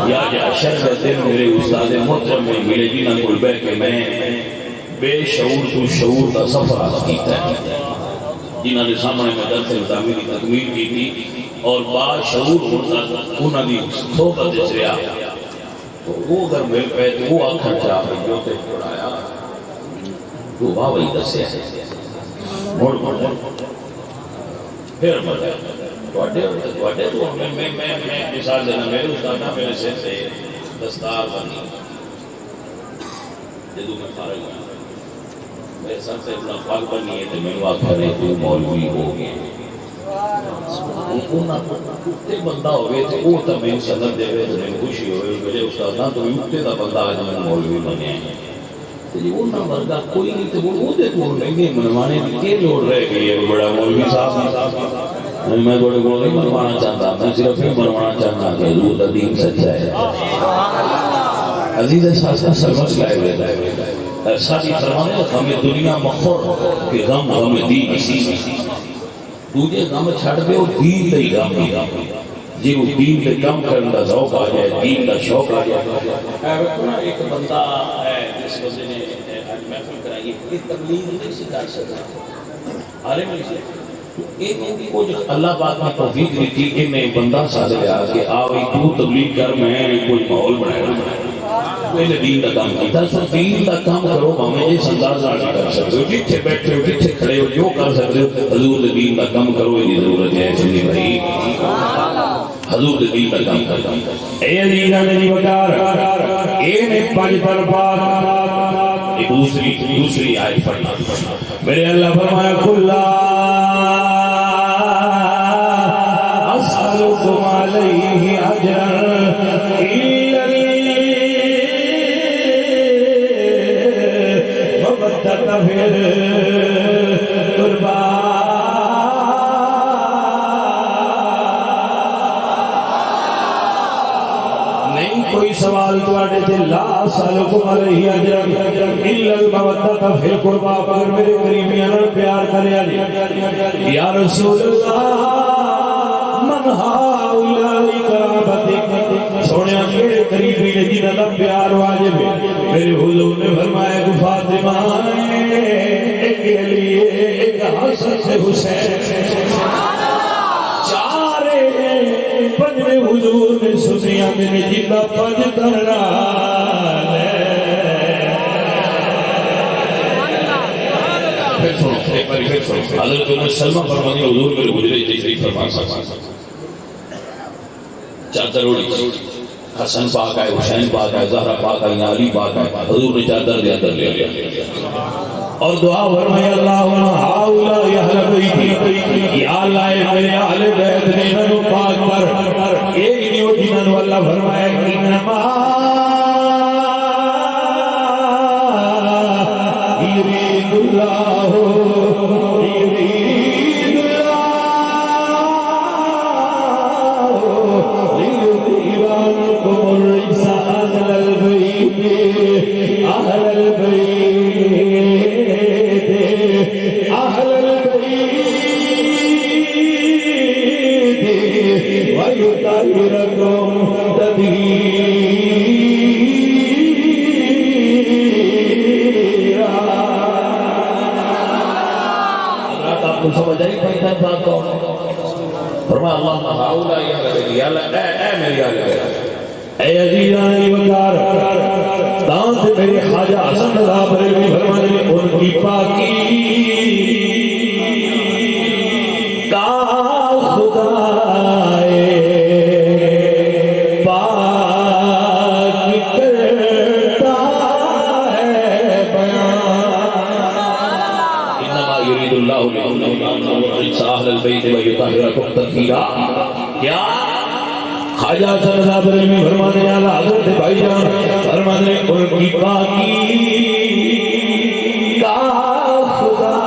یا شرط دن میرے استاد محترم میں ملے جنہاں کول بیٹھ کے میں بے شعور تو شعور کا سفر کیتا ہے جنہاں کے سامنے میں درس نظامی کی تکمیل کی تھی اور باشعور ہوتا انہاں دی صحبت وچ رہیا تو وہ اگر مل پے تو وہ آکھن چاہ جو تے پڑھایا تو واہ وہی دسیا ہے مڑ پھر بڑے تو میں مثال دینا میرے استاد میرے سر سے دستار بنی جدو میں فارغ ہوا میرے سر سے اتنا پاک بنی ہے تو میں آخر ہے تو مولوی ہو گیا اتے بندہ ہوئے تو وہ تو میں صدر دے تو میں خوشی ہوئے میرے استاد نہ تو اتے کا بندہ آج میں مولوی بنے وہ نہ ورگا کوئی نہیں تو وہ مہنگے منوانے کے لوڑ رہ گئی ہے بڑا مولوی صاحب میں بڑے کو نہیں منوانا چاہتا میں صرف یہ منوانا چاہتا کہ حضور کا دین سچا ہے عزیز ساتھ سمجھ لائے گئے ساتھی فرمانے ہمیں دنیا مخور کہ غم غم دین تجھے غم چھڑ دے وہ دین دے غم جی وہ دین دے کم کرنے کا ذوق آ جائے دین کا شوق آ جائے ایک بندہ ہے جس بندے نے محفل کرائی ہے تبلیغ نہیں سکھا سکتا عالم نہیں اللہ پاک نے توفیق دی تھی کہ میں بندہ ساتھ لیا کہ آوئی تو تبلیغ کر میں کوئی ماحول بنایا میں نے دین کا کام کیتا سو دین کا کام کرو ہمیں یہ اندازہ نہیں کر سکتے ہو جتھے بیٹھے ہو جتھے کھڑے ہو جو کر سکتے ہو حضور دین کا کام کرو یہ ضرورت ہے سنی بھائی حضور دین کا کام کرتا اے عزیزہ میری وقار اے نے پانچ طرفات ایک دوسری آیت پڑھنا میرے اللہ فرمایا کھلا اسألکم علیہ اجرا نہیں کوئی سوال تواڈے تے لا سالکم علیہ اجر الا المودۃ فی القربى اگر میرے قریبیاں نال پیار کریا یا رسول اللہ من ہاؤلاء قرابتک سونیا میرے قریبی نے جنہاں دا پیار واجب ہے میرے حضور نے فرمایا کہ فاطمہ ایک علی ایک حسن سے حسین چارے پنجے حضور نے سنیا میرے جنہ پنج کرنا حضرت عمر سلمہ فرمانی حضور میرے حجرے تشریف فرما سکتا چادر اڑی حسن پاک ہے حسین پاک ہے زہرا پاک ہے علی پاک ہے حضور نے چادر دے اندر لے لیا اور دعا فرمائی اللہم ہاؤلاء اہل بیتی یا اللہ میرے اہل بیت نے انہوں پاک پر ایک نیو جنہوں اللہ فرمایا انما یرید اللہ اے عزیزان وقار دان سے میرے خواجہ حسن رضا بریلوی فرمانے ان کی پاکی کا خدائے پاک کرتا ہے بیان انما یرید اللہ لأن اہل البیت ویطہرکم تطہیرا کیا خواجہ سردا بریلوی فرماتے ہیں اعلیٰ حضرت بھائی جان فرماتے ہیں ان کی پاکی کا خدا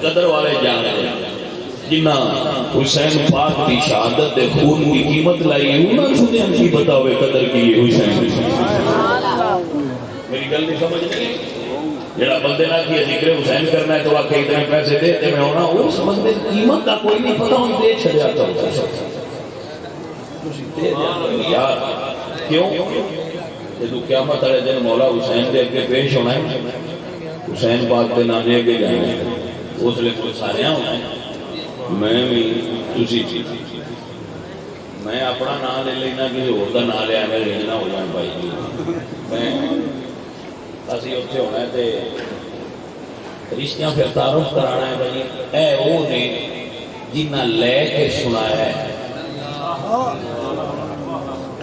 قدر والے جان جنہ حسین پاک کی شہادت دے خون کی قیمت لائی انہوں سنیں کی بتاوے قدر کی حسین میری گل نہیں سمجھ نہیں جڑا بندے نہ کی ذکر حسین کرنا ہے تو واقعی اتنے پیسے دیتے میں ہونا اس بندے قیمت کا کوئی نہیں پتا ہوں دے چھڑیا کرتا یار کیوں جدو قیامت والے دن مولا حسین دے اگے پیش ہونا ہے حسین پاک کے نانے اگے جائیں گے اس لیے کوئی سارے ہونا میں بھی تسی میں اپنا نام لے لینا کسی اور کا نام لیا میں لینا ہو جائیں بھائی جی میں اسی اتنے ہونا ہے تے رشتیاں پھر تعارف کرانا ہے بھائی اے وہ نے جنہ لے کے سنایا ہے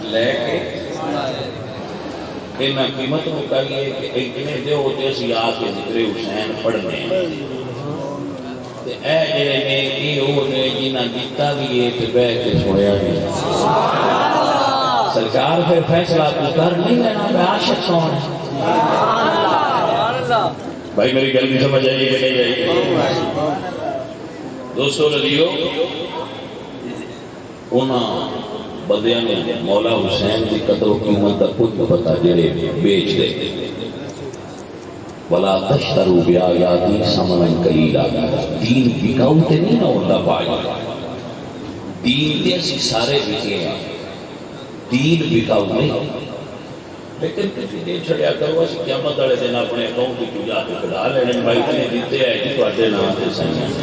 لے کے اینا قیمت مکائیے کہ اتنے دے ہوتے اسی آ کے ذکر حسین پڑھنے ہیں اے جڑے نے یہ وہ نے جنہ دیتا بھی ہے تے بیٹھ کے سنیا بھی سرکار پھر فیصلہ تو کر نہیں لینا میں عاشق کون ہے بھائی میری گل نہیں سمجھ آئیے کہ نہیں آئیے دوستو رضیو انہاں بندیاں نے مولا حسین کی قدر و قیمت کا کچھ پتا جڑے بیچ دے ولا تشتروا بآیاتی ثمنا قلیلا دین بکاؤ تے نہیں نہ ہوتا پائی دین دے اسی سارے بکے ہیں دین بکاؤ نہیں لیکن کسی دے چھڑیا کرو اسی قیامت والے دن اپنے اکاؤنٹ کی پوجا کے کھلا لینے بھائی اتنے دیتے ہیں کہ تواڈے نام تے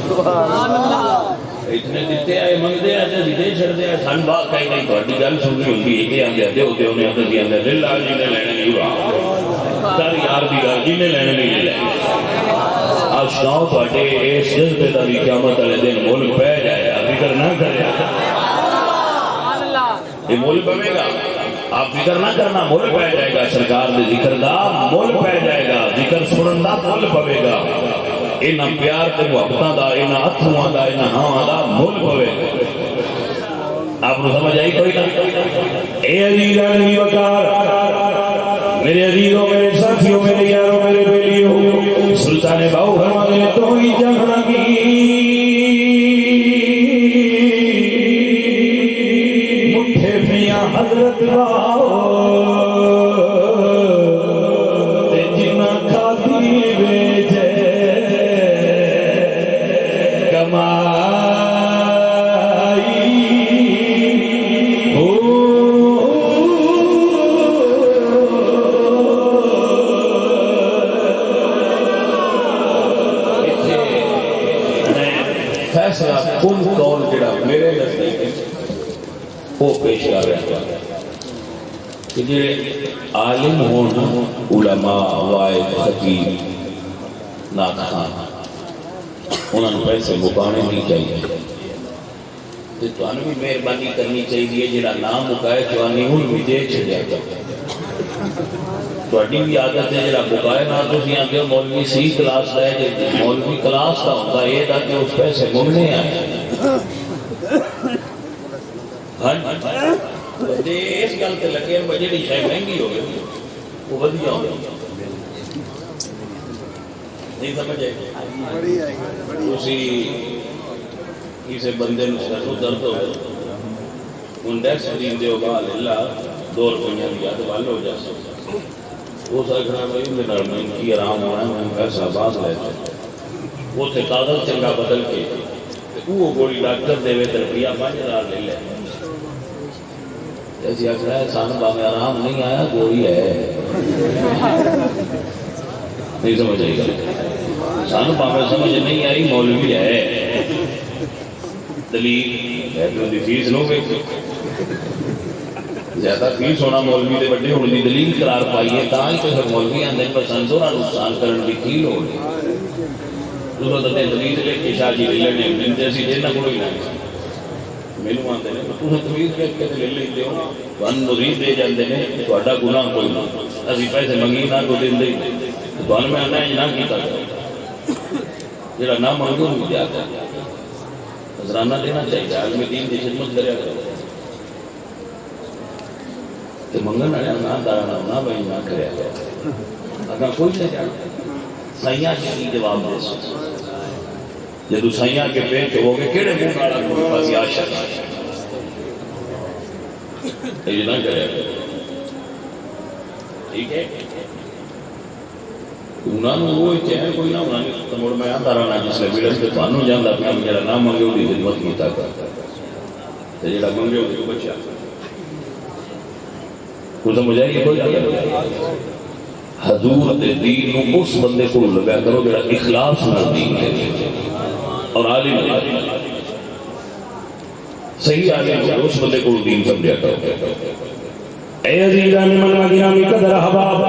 سبحان اللہ اتنے دیتے ہیں منگدے ہیں تے دے چھڑدے ہیں سن بات کہیں نہیں تواڈی گل سننی ہوندی ہے کہ اندے دے ہوتے ہونے اندر دی اندر دل لا جی نے لینے نہیں سر یار دی گل جی نے لینے نہیں لے آج سناؤ تواڈے اس جذبے دا بھی قیامت والے دن مول پہ جائے گا فکر نہ کرے یہ مول پوے گا آپ فکر نہ کرنا مول پہ جائے گا سرکار دے ذکر دا مول پہ جائے گا ذکر سنن دا مول پوے گا انہاں پیار تے محبتاں دا انہاں ہتھاں دا انہاں ہاں دا مول پوے گا آپ کو سمجھ آئی کوئی نہ اے عزیزان دی وقار میرے عزیزوں میرے ساتھیوں میرے یاروں میرے بیلیوں سلطان باؤ فرماتے ہیں تو ہی جہاں کی مٹھے میاں حضرت باؤ جنہ کھاتی بیچے کمائی کن کون جڑا میرے نزدیک وہ پیش کر رہا ہے کہ جڑے عالم ہون علماء وائد خطیب ناخوان انہوں نے پیسے مکانے نہیں چاہیے تو انہوں بھی مہربانی کرنی چاہیے جڑا نام مکائے جوانی ان بھی دے چھڑیا کرتا تھوڑی بھی عادت ہے جڑا مکائے نہ تو سی آتے ہو مولوی سی کلاس دا ہے مولوی کلاس کا ہوتا ہے یہ دا کہ اس پیسے ملنے آئے بندے اس گل تے لگے جڑی شے مہنگی ہو گئی وہ ودیا ہو گئی نہیں سمجھ آئی اسی کسی بندے کو درد ہو انڈیکس کریم دے بال اللہ 2 روپیہ دیا تو بل ہو جائے وہ سکنا بھائی میرا میں کی آرام ہونا ہے میں پیسہ باز لے وہ تھے کاغذ چنگا بدل کے وہ گولی ڈاکٹر دے تو روپیہ 5000 لے لے ایسی آخر ہے سان باغ آرام نہیں آیا گولی ہے نہیں سمجھ آئی گا سان باغ سمجھ نہیں آئی مولوی ہے دلیل فیس لو گے زیادہ فیس ہونا مولوی کے بڑے ہونے کی دلیل قرار پائیے تا ہی تو پھر مولوی آدھے پسند ہو نقصان کرنے کی کی لوڑ ہے دوسرا تو دلیل لے کے شاہ جی لے لینے ملتے اسی دینا کو ہی نہیں مینو آتے ہیں تمہیں تمیز لے کے لے لیتے ہو ون مرید دے جاتے ہیں تا گناہ کوئی نہ ابھی پیسے منگی نہ کو دیں دے تو میں آنا نہ کیتا جا نہ منگو مجھے آتا نظرانہ دینا چاہیے عالم دین کی خدمت کرے کہ منگن والے نہ دانا نہ بھائی نہ کرے اگر کوئی نہیں جانا سائیاں کی جواب دے سکتے جدو سائیاں کے پیٹ ہو گئے کہڑے منہ والا پاس آشا یہ نہ کرے ٹھیک ہے انہوں نے وہ چین کوئی نہ ہونا تو مڑ میں آتا رہنا جس نے ویڈس کے بانو جانا اپنا جڑا نہ منگے وہ خدمت کیتا کرتا جڑا منگے وہ بچا کو سمجھ آئی کوئی حضور دے دین نو اس بندے کو لگا کرو جڑا اخلاص نال دین ہے اور عالم صحیح عالم اس بندے کو دین سمجھا کرو اے عزیزان من مدینہ قدر احباب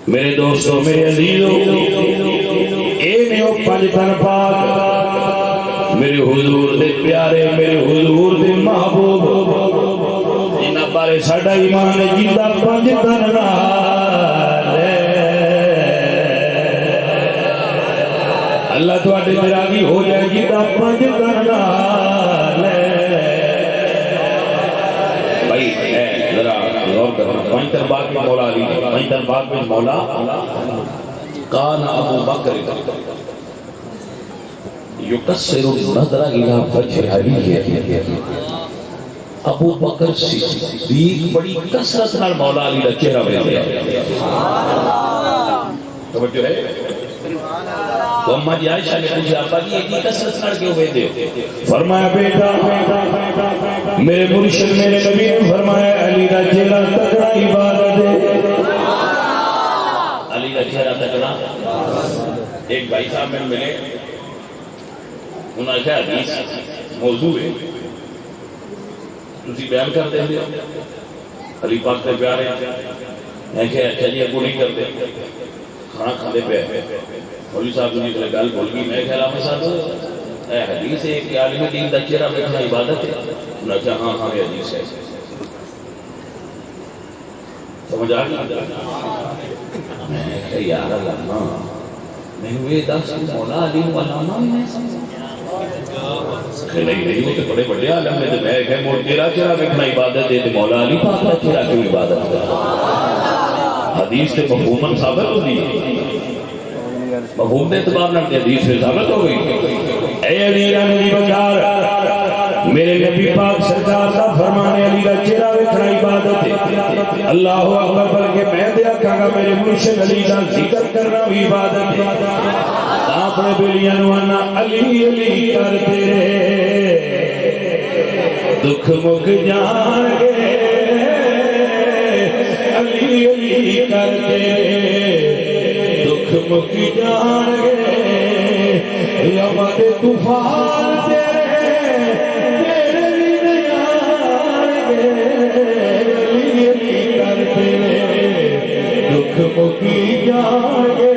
میرے دوستوں میرے عزیزوں اے نیو پنج تن پاک میرے حضور دے پیارے میرے حضور دے محبوب جنہ بارے ساڈا ایمان جیتا پنج تن نال اللہ تواڈے تے راضی ہو جائے جیتا پنج تن نال بھائی ذرا غور کرنا پنجتن باغ میں مولا علی پنجتن باغ میں مولا کان ابو بکر یکسر النظر الى وجه علی ابو بکر صدیق بڑی کثرت نال مولا علی دا چہرہ ویکھیا توجہ ہے تو اما جی عائشہ نے پوچھا ابا جی کی کثرت نال کیوں ویکھدے ہو فرمایا بیٹا میرے مرشد میرے نبی نے فرمایا علی دا چہرہ تکڑا عبادت ہے علی دا چہرہ تکڑا ایک بھائی صاحب میں ملے انہوں نے کہا حدیث موضوع ہے تسی بیان کر دیں گے علی پاک کے پیارے میں کہا اچھا جی ابو نہیں کرتے کھانا کھانے پہ مولوی صاحب نے گل بول گئی میں کہا علامہ صاحب اے حدیث ہے کہ عالم دین دا چہرہ دیکھنا عبادت ہے انہوں نے کہا ہاں ہاں یہ حدیث ہے سمجھ آ گئی میں کہا یار علامہ میں یہ دس مولا علی علامہ میں سمجھا نہیں وہ تو بڑے بڑے عالم نے تو میں کہ تیرا چہرہ دیکھنا عبادت ہے تو مولا علی پاک کا چہرہ کیوں عبادت ہے حدیث سے مفہوماً ثابت ہو گئی مفہوم کے اعتبار نال حدیث سے ثابت ہو گئی اے علی نبی بچار میرے نبی پاک سرکار کا فرمان علی کا چہرہ دیکھنا عبادت ہے اللہ اکبر پڑھ کے میں دیا کہا میرے مرشد علی کا ذکر کرنا بھی عبادت ہے اپنے بیلیاں نوانا علی علی کرتے دکھ مک جان گے علی علی کرتے دکھ مک جان گے یمت طوفان تیرے میرے بھی جان گے علی علی کرتے دکھ مک جان گے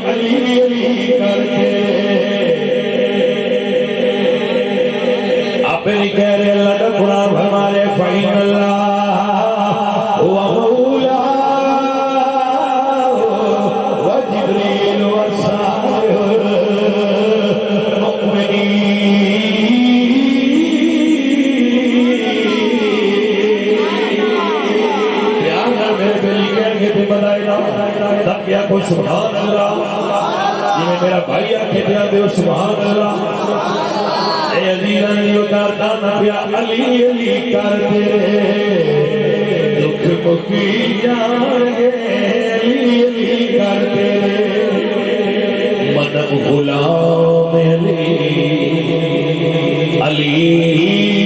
علی علی کرتے آپ نہیں کہہ رہے اللہ کا قرآن ہمارے فَإِنَّ اللَّهَ هُوَ مَوْلَاهُ وَجِبْرِيلُ وَصَالِحُ الْمُؤْمِنِينَ پیار نہ میرے بلی کہہ کے بتائے گا تب کیا کوئی سبحان اللہ میرا بھائی آکھے دیا دیو سبحان اللہ اے علی علی کرتا نہ پیا علی علی کرتے دکھ مکی جان گے علی علی کرتے مدب غلام علی علی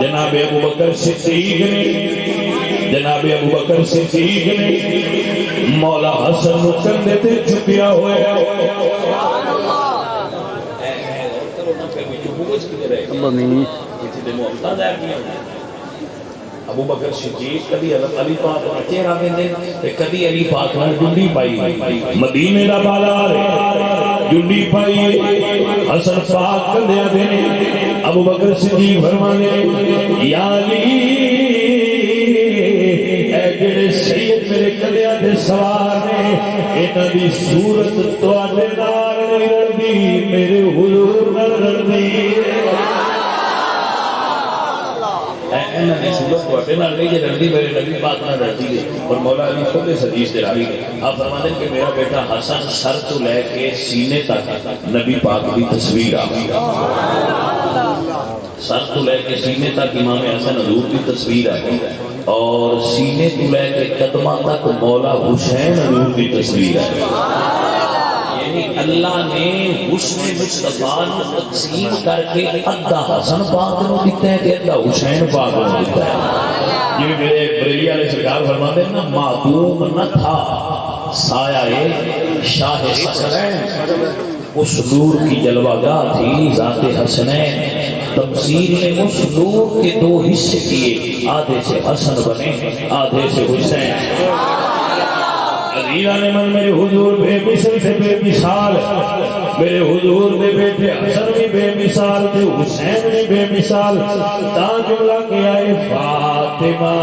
جناب ابو بکر صدیق نے جناب ابو بکر صدیق نے مولا حسن نو کندھے تے چکیا ہوا ابو بکر صدیق کدی حضرت علی پاک نال چہرہ ویندے تے کدی علی پاک نال جنڈی پائی مدینے دا بازار جنڈی پائی حسن پاک کندھے دے ابو بکر صدیق فرمانے یا علی اے جڑے سید میرے کلیاں دے سوار نے انہاں دی صورت تواڈے نال نہیں رلدی میرے حضور نال رلدی انہاں دی صورت تواڈے نال نہیں جے رلدی میرے نبی پاک نال رلدی ہے اور مولا علی خود اس حدیث دے راوی نے آپ فرماتے ہیں کہ میرا بیٹا حسن سر تو لے کے سینے تک نبی پاک دی تصویر آ سر تو لے کے سینے تک امام حسن حضور کی تصویر ہے اور سینے تو لے کے قدمہ تک مولا حسین حضور کی تصویر ہے یعنی اللہ نے حسن مصطفیٰ تقسیم کر کے ادھا حسن پاک نو دیتا ہے کہ ادھا حسین پاک نو دیتا ہے یہ میرے بریلی والے سرکار فرماتے ہیں نا معدوم نہ تھا سایہ شاہ حسین اس نور کی جلوہ گاہ تھی ذات حسنین تفسیر نے اس نور کے دو حصے کیے آدھے سے حسن بنے آدھے سے حسین عزیزہ نے من میرے حضور بے مثل سے بے مثال میرے حضور دے بیٹے حسن بھی بے مثال تھے حسین بھی بے مثال تاج لگ آئے فاطمہ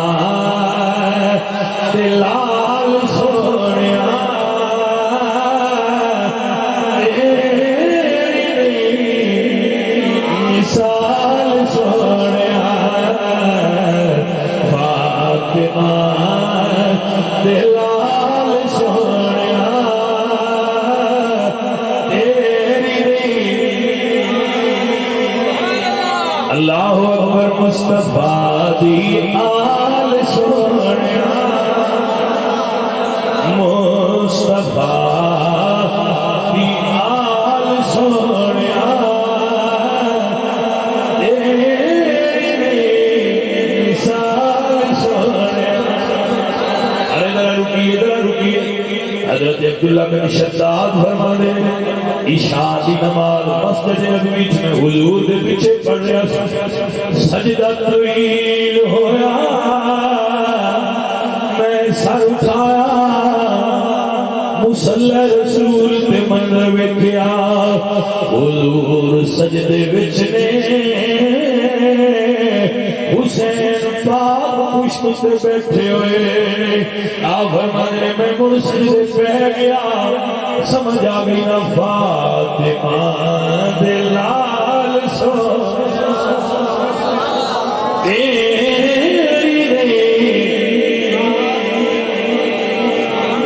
دلال سونیا اللہ اکبر مصطفیٰ دی آل سونیا مصطفیٰ دی آل سونیا حضرت عبداللہ بن شداد فرمانے عشاء دی نماز مسجد نبوی میں حضور دے پیچھے پڑھ رہا سجدہ طویل ہویا میں سر اٹھایا مصلی رسول تے منظر ویکھیا حضور سجدے وچ نے حسین پاک پشت سے بیٹھے ہوئے آپ فرمانے میں مرشد سے پہ گیا سمجھ آ گئی نہ فاطمہ دلال سو تیری نہیں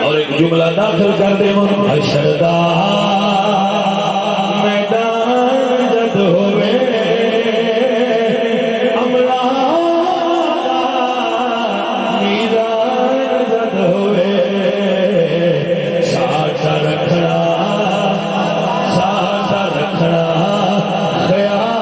اور ایک جملہ داخل کر دے من اشردہ میدان جد ہوئے خیال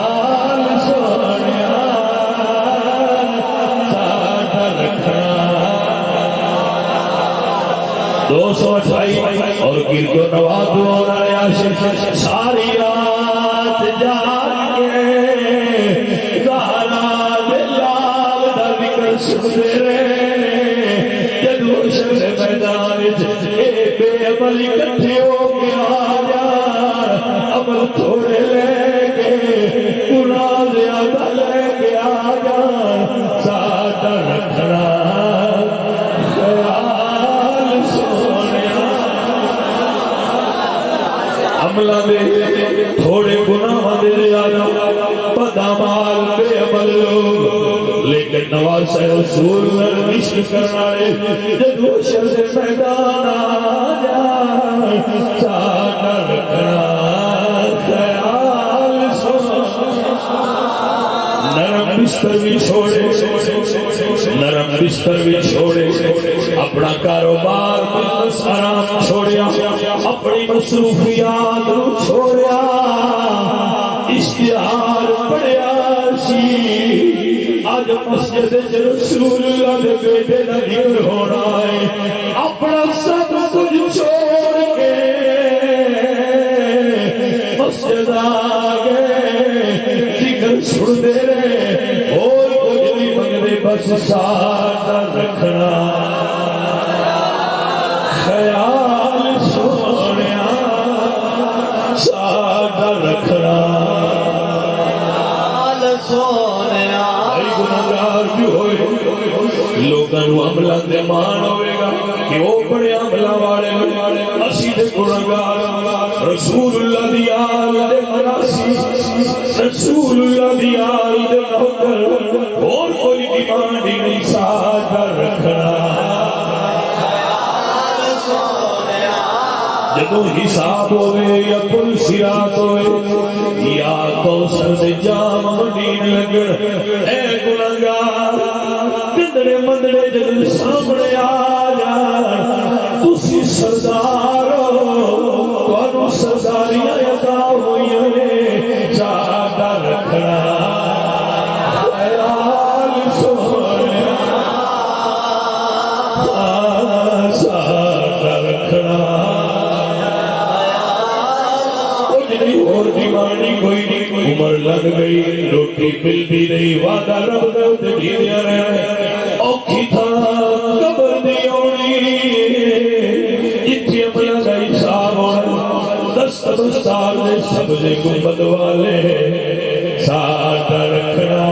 228 اور گرد و نواز والے عاشق ساری رات جاگ کے زہرا دے لال دا ذکر سنتے رہے جدو شب میدان بے عمل اکٹھے ہو کے آ جان عمل تھوڑے لے کے گناہ زیادہ لے کے آ جان سادہ رکھنا خیال سونیا عملہ دے تھوڑے گناہ دے زیادہ بدعمال بے عمل لوگ لیکن نواز رسول عشق کرنا جدو شب میدان آ جائے سادہ رکھنا خیال نرم بستر بھی چھوڑے نرم بستر بھی چھوڑے اپنا کاروبار آرام چھوڑیا اپنی مصروفیات چھوڑیا اشتہار پڑیا سی آج مسجد رسول اللہ دے بیٹے دا ذکر ہونا ہے اپنا سب کچھ چھوڑ کے مسجد آگے ذکر سن دے رہے اور کچھ نہیں منگنے بس سادہ رکھنا خیال سونیا سادہ رکھنا لوگوں عملہ دے مان ہوئے گا کہ وہ بڑے عملہ والے اسی دے گناہگار رسول اللہ دی آل دے مراسی رسول اللہ دی آل دے نوکر اور کوئی ایمانی نہیں سادہ رکھنا جدو حساب ہوئے یا پل سرات ہوئے یا کوثر دے جام مدین لگن اے گناہگار کندڑے مندڑے جدو سامنے آ جائے تسی سردار ہو تو سرداریاں عطا ہوئی ہیں سادہ رکھنا خیال سونیا سادہ رکھنا اور دیوانی کوئی نہیں عمر لگ گئی روٹی ملتی نہیں وعدہ رب دے گھیریا رہے اوکھی تھا قبر دی آنی جتھے اپنا کا حساب ہونا دست بستار دے سبز گنبد والے سادہ رکھنا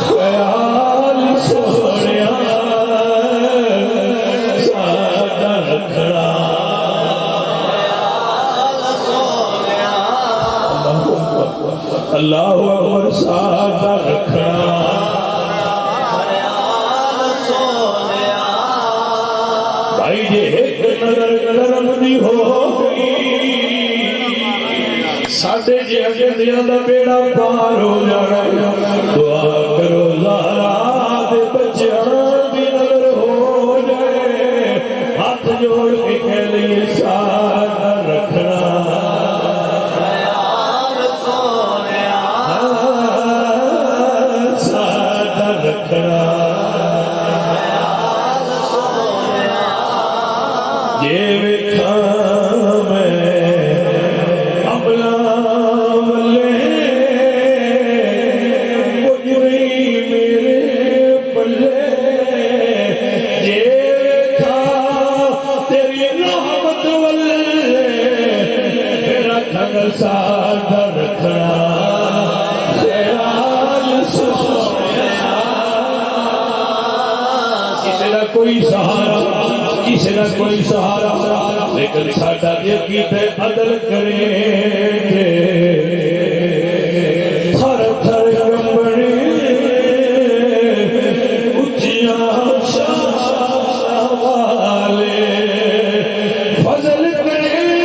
خیال سونیا سادہ رکھنا اللہ اکبر سادہ رکھنا بھائی جی ایک نظر نرم دی ہو گئی ساڈے جی اگندیاں دا بیڑا پار ہو جانا دعا کرو زہرا دے بچیاں دی نظر ہو جائے ہاتھ جوڑ کے کہہ لئے سادہ رکھنا سادہ رکھنا خیال سونیا کسی نہ کوئی سہارا کسی نہ کوئی سہارا لیکن ساڈا یقین ہے عدل کریں گے تھر تھر کمبڑے اچیاں شان والے فضل کریں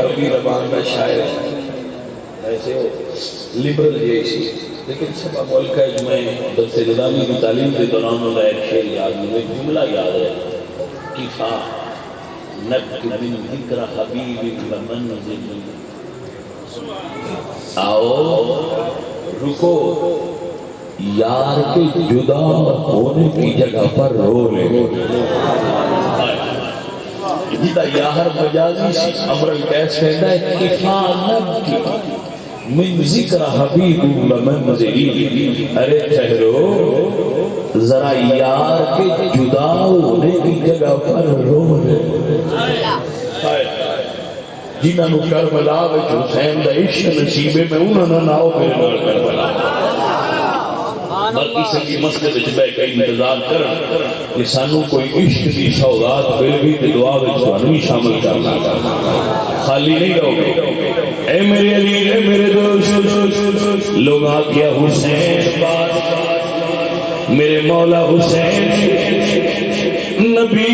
عربی زبان میں شاعر ایسے لبرل جیسی لیکن سب ملک ہے میں درس نظامی کی تعلیم کے دوران ہوتا ایک شعر یاد مجھے جملہ یاد ہے کفا نبک من ذکر حبیب بمنزل آؤ رکو یار کے جدا ہونے کی جگہ پر رو لے جدا یاہر مجازی سی امرل کیس کہتا ہے کفانت کی من ذکر حبیب بمنزلی ارے ٹھہرو ذرا یار کے جدا ہونے کی جگہ پر رو لے جنہاں نو کربلا وچ حسین دا عشق نصیبے میں انہاں نہ ناؤ میرے نال کربلا باقی سنگی مسجد وچ بیٹھ کے انتظار کرن کہ سانو کوئی عشق دی سوغات مل گئی تے دعا وچ تانوں بھی شامل کرنا خالی نہیں رہو گے اے میرے علی اے میرے دوست لوگ آکھیا حسین بات میرے مولا حسین نبی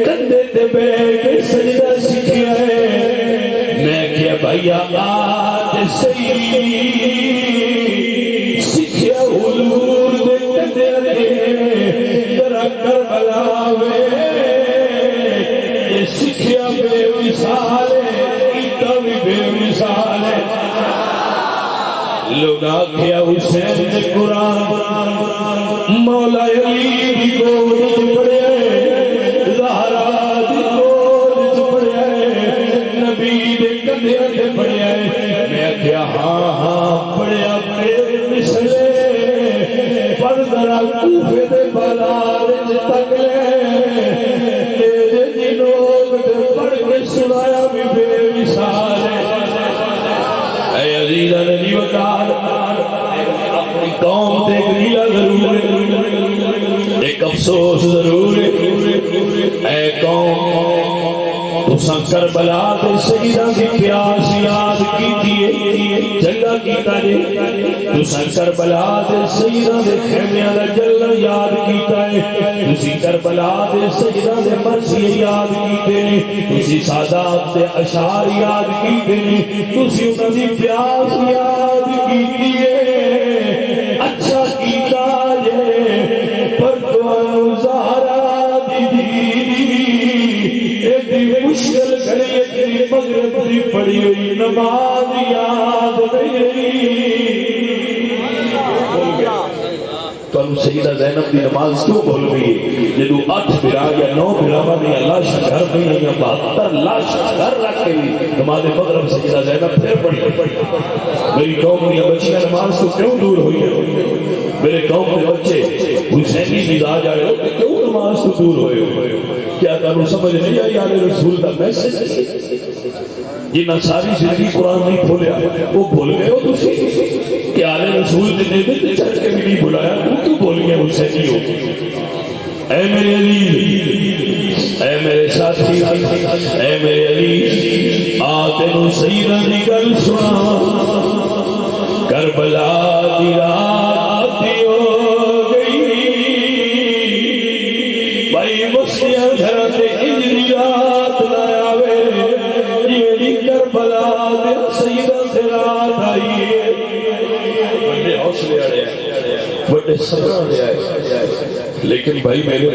کندھے تے بیٹھ کے سجدہ سکھیا ہے میں کیا بھیا آج صحیح سکھیا حضور دے کندھے ذرا کربلا وے یہ سکھیا بے مثال ہے اتنا بھی بے مثال ہے لوگ آکھیا حسین نے قرآن مولا علی دی گود پڑھے زہرا دی گود پڑھے نبی دے کندھے تے پڑھے میں کیا ہاں ہاں پڑھیا بے مثلے پر ذرا کوفے دے بلال تک لے تیرے جنوب تے پڑھ کے سنایا بھی بے مثال ہے اے عزیز نبی وقار اپنی قوم تے گریلا ضرور ہے ایک افسوس ضرور ہے اے قوم تساں کربلا تے سیدہ دی پیاس یاد کیتی ہے جنگا کیتا جے تساں کربلا تے سیدہ دے خیمیاں دا جلن یاد کیتا ہے تسی کربلا تے سیدہ دے مرثیے یاد کیتے نے تسی سادات تے اشعار یاد کیتے نے تسی انہاں دی پیاس یاد کیتی ہے اچھا کیتا جے پر تانوں زہرا دی مشکل گھڑی اپنی مغرب کی پڑھی ہوئی نماز یاد نہیں تو سیدہ زینب کی نماز کیوں بھول گئی جدو 8 برا یا 9 برا نے لاش گھر نہیں یا 72 لاش گھر رکھ کے نماز مغرب سیدہ زینب پھر پڑھی میری قوم کی بچیاں نماز تو کیوں دور ہوئی ہے میرے قوم کے بچے حسینی مزاج آئے ہو کیوں نماز تو دور ہوئے کیا تمہیں سمجھ نہیں آئی آل رسول کا میسج جنہ ساری زندگی قرآن نہیں کھولیا وہ بھول گئے ہو تسی کہ آل رسول نے دے چرچ کے بھی نہیں بلایا تو کیوں بھول گئے حسینی ہو اے میرے علی اے میرے ساتھی اے میرے علی تینوں سیدہ دی گل سنا کربلا دی رات ہو گئی بھائی مسیح گھر سے انجلی رات نہ آوے یہ کربلا دے سیدہ سے رات آئی بڑے حوصلے آئے بڑے صبر آئے لیکن بھائی میرے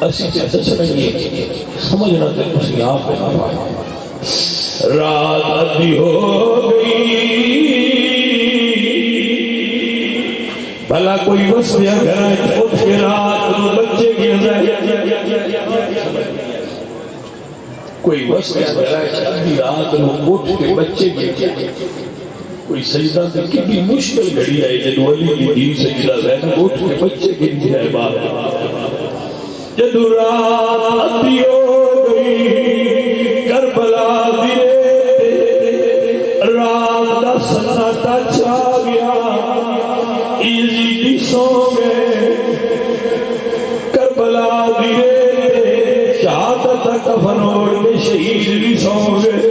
اسی دس نہیں سمجھنا کہ اسی آپ میں رات آدھی ہو گئی بھلا کوئی وسیع گھر اٹھ کے رات کو بچے گر رہے کوئی وسیع گھر آدھی رات کو اٹھ کے بچے گر کوئی سجدہ سے کتنی مشکل گھڑی ہے جدو علی کی دین سجدہ زینب اٹھ کے بچے گر جائے بات جدو رات آدھی ہو گئی کربلا دی رات دا سناٹا چھا گیا ایزی بھی سو گئے کربلا دی شہادت کفن اوڑھ کے شہید بھی سو گئے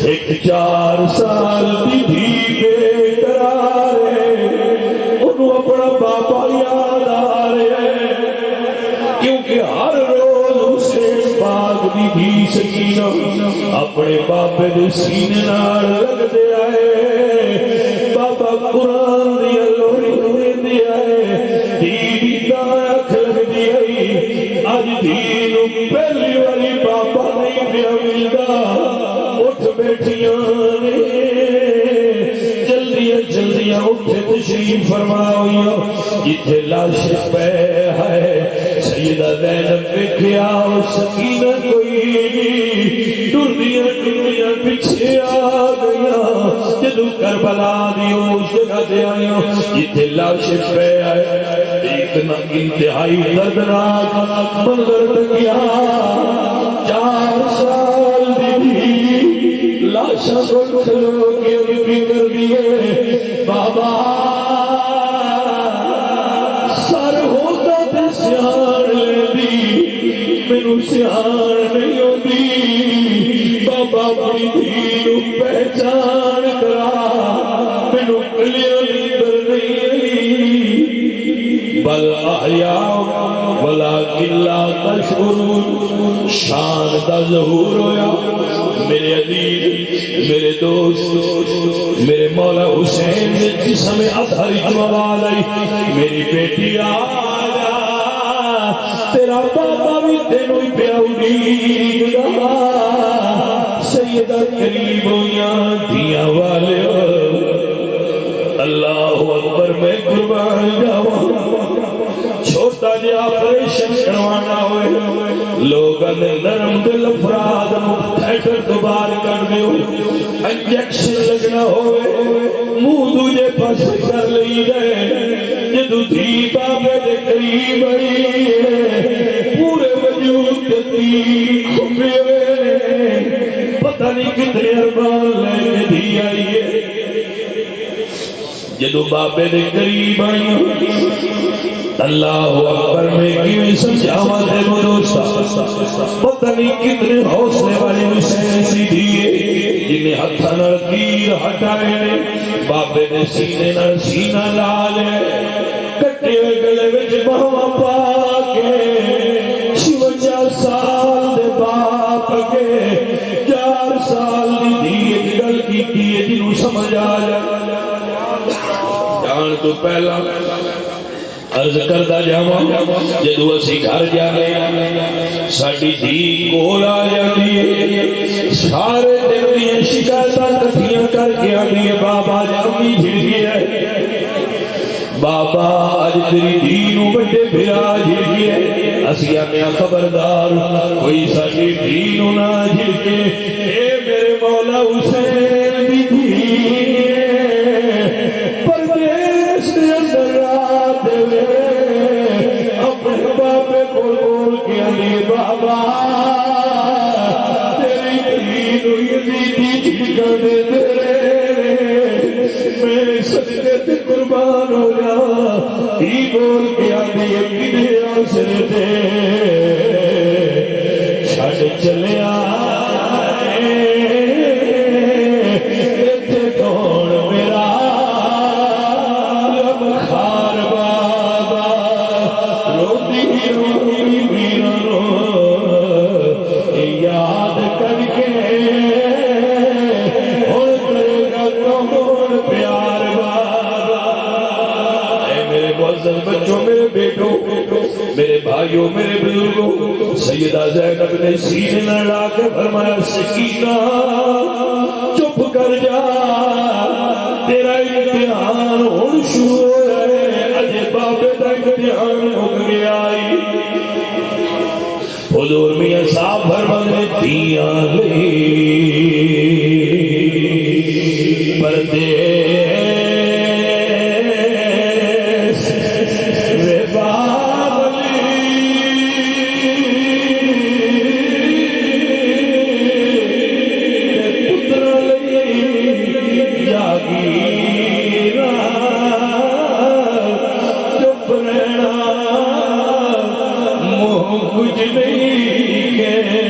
ایک 4 سال دی بھی بے قرار ہے انہوں اپنا باپا یاد آ رہے ہیں کیونکہ ہر روز حسین پاک دی بھی سکینہ اپنے باپے دے سینے نال لگ دے آئے بابا قرآن دیا لوری ہوئے دیا ہے دی بھی دائک لگ دی آئی آج دینوں پہلی والی بابا نہیں دیا ملدا اٹھ بیٹھیاں جلدیاں اٹھے تشریف فرماؤ جتھے لاش پہ ہے سیدہ زینب دیکھیا سکینہ کوئی ڈردیاں پیچھے آ گیا جدو کربلا دی اس جگہ دے آیا جتھے لاش پہ ہے ایک انتہائی دردناک منظر تکیا 4 سال دی لاشاں کو کھلو کے بھی کر دیے بابا سر ہوتا تے سیاڑ لے دی مینوں سیاڑ نہیں ہوندی بابا اپنی دھی پہچان کرا مینوں کلیاں نیندر نہیں بل احیاء ولکن لا تشعرون شان دا ظہور ہویا میرے عزیز میرے دوست میرے مولا حسین نے جسم اطہر جواب آئی میری بیٹی آجا تیرا بابا بھی تینوں ہی پیاؤں گا سیدہ قریب ہویاں دیاں والے اللہ اکبر میں قربان جاواں چھوٹا جہا آپریشن کروانا ہوئے لوگ نرم دل افراد تھیٹر تو باہر کر دیو انجیکشن لگنا ہوئے منہ دوجے پاس کر لی گئے جدو دھی بابے دے قریب آئی پورے وجود دی کھمے ہوئے پتہ نہیں کتنے ارمان لے کے دھی آئی ہے جدو بابے دے قریب آئی اللہ اکبر میں کیوں سمجھاوا دے وہ دوستا پتہ نہیں کتنے حوصلے والے حسین سی دیے جنہیں ہتھاں نال تیر ہٹائے نے بابے دے سینے نال سینہ لا لے کٹے ہوئے گلے وچ باہواں پا کے 56 سال دے باپ کے 4 سال دی دھی گل کیتی ہے جنوں سمجھ آ جائے جان تو پہلا عرض کردہ جاواں جدو اسی گھر جانے ساڈی دھی کول آ جاندی ہے سارے دن دی شکایتاں کٹھیاں کر کے آندی ہے بابا جامی جھڑی ہے بابا اج تیری دھی نو بڑے بھرا جھڑی ہے اسی آنے خبردار کوئی ساڈی دھی نو نہ جھڑکے اے میرے مولا حسین دی دھی پردیس دے اندر رات دے اپنے بابے کو بول کے علی بابا تیری دھی نو یزیدی جھڑکا دے میرے صدقے تے قربان ہو جا دی بول کے آدھی اپنے آسر دے چھڑ چلیا اتھے کون میرا لمخار بابا روتی روتی میرا رو یاد کر کے بچوں میرے بیٹوں میرے بھائیوں میرے بزرگوں سیدہ زینب نے سینے نہ لا کے فرمایا سکینہ چپ کر جا تیرا امتحان ہون شروع ہو رہے اجے بابے کا امتحان ہو گیا حضور میاں صاحب فرمانے دیاں لے پردے کچھ نہیں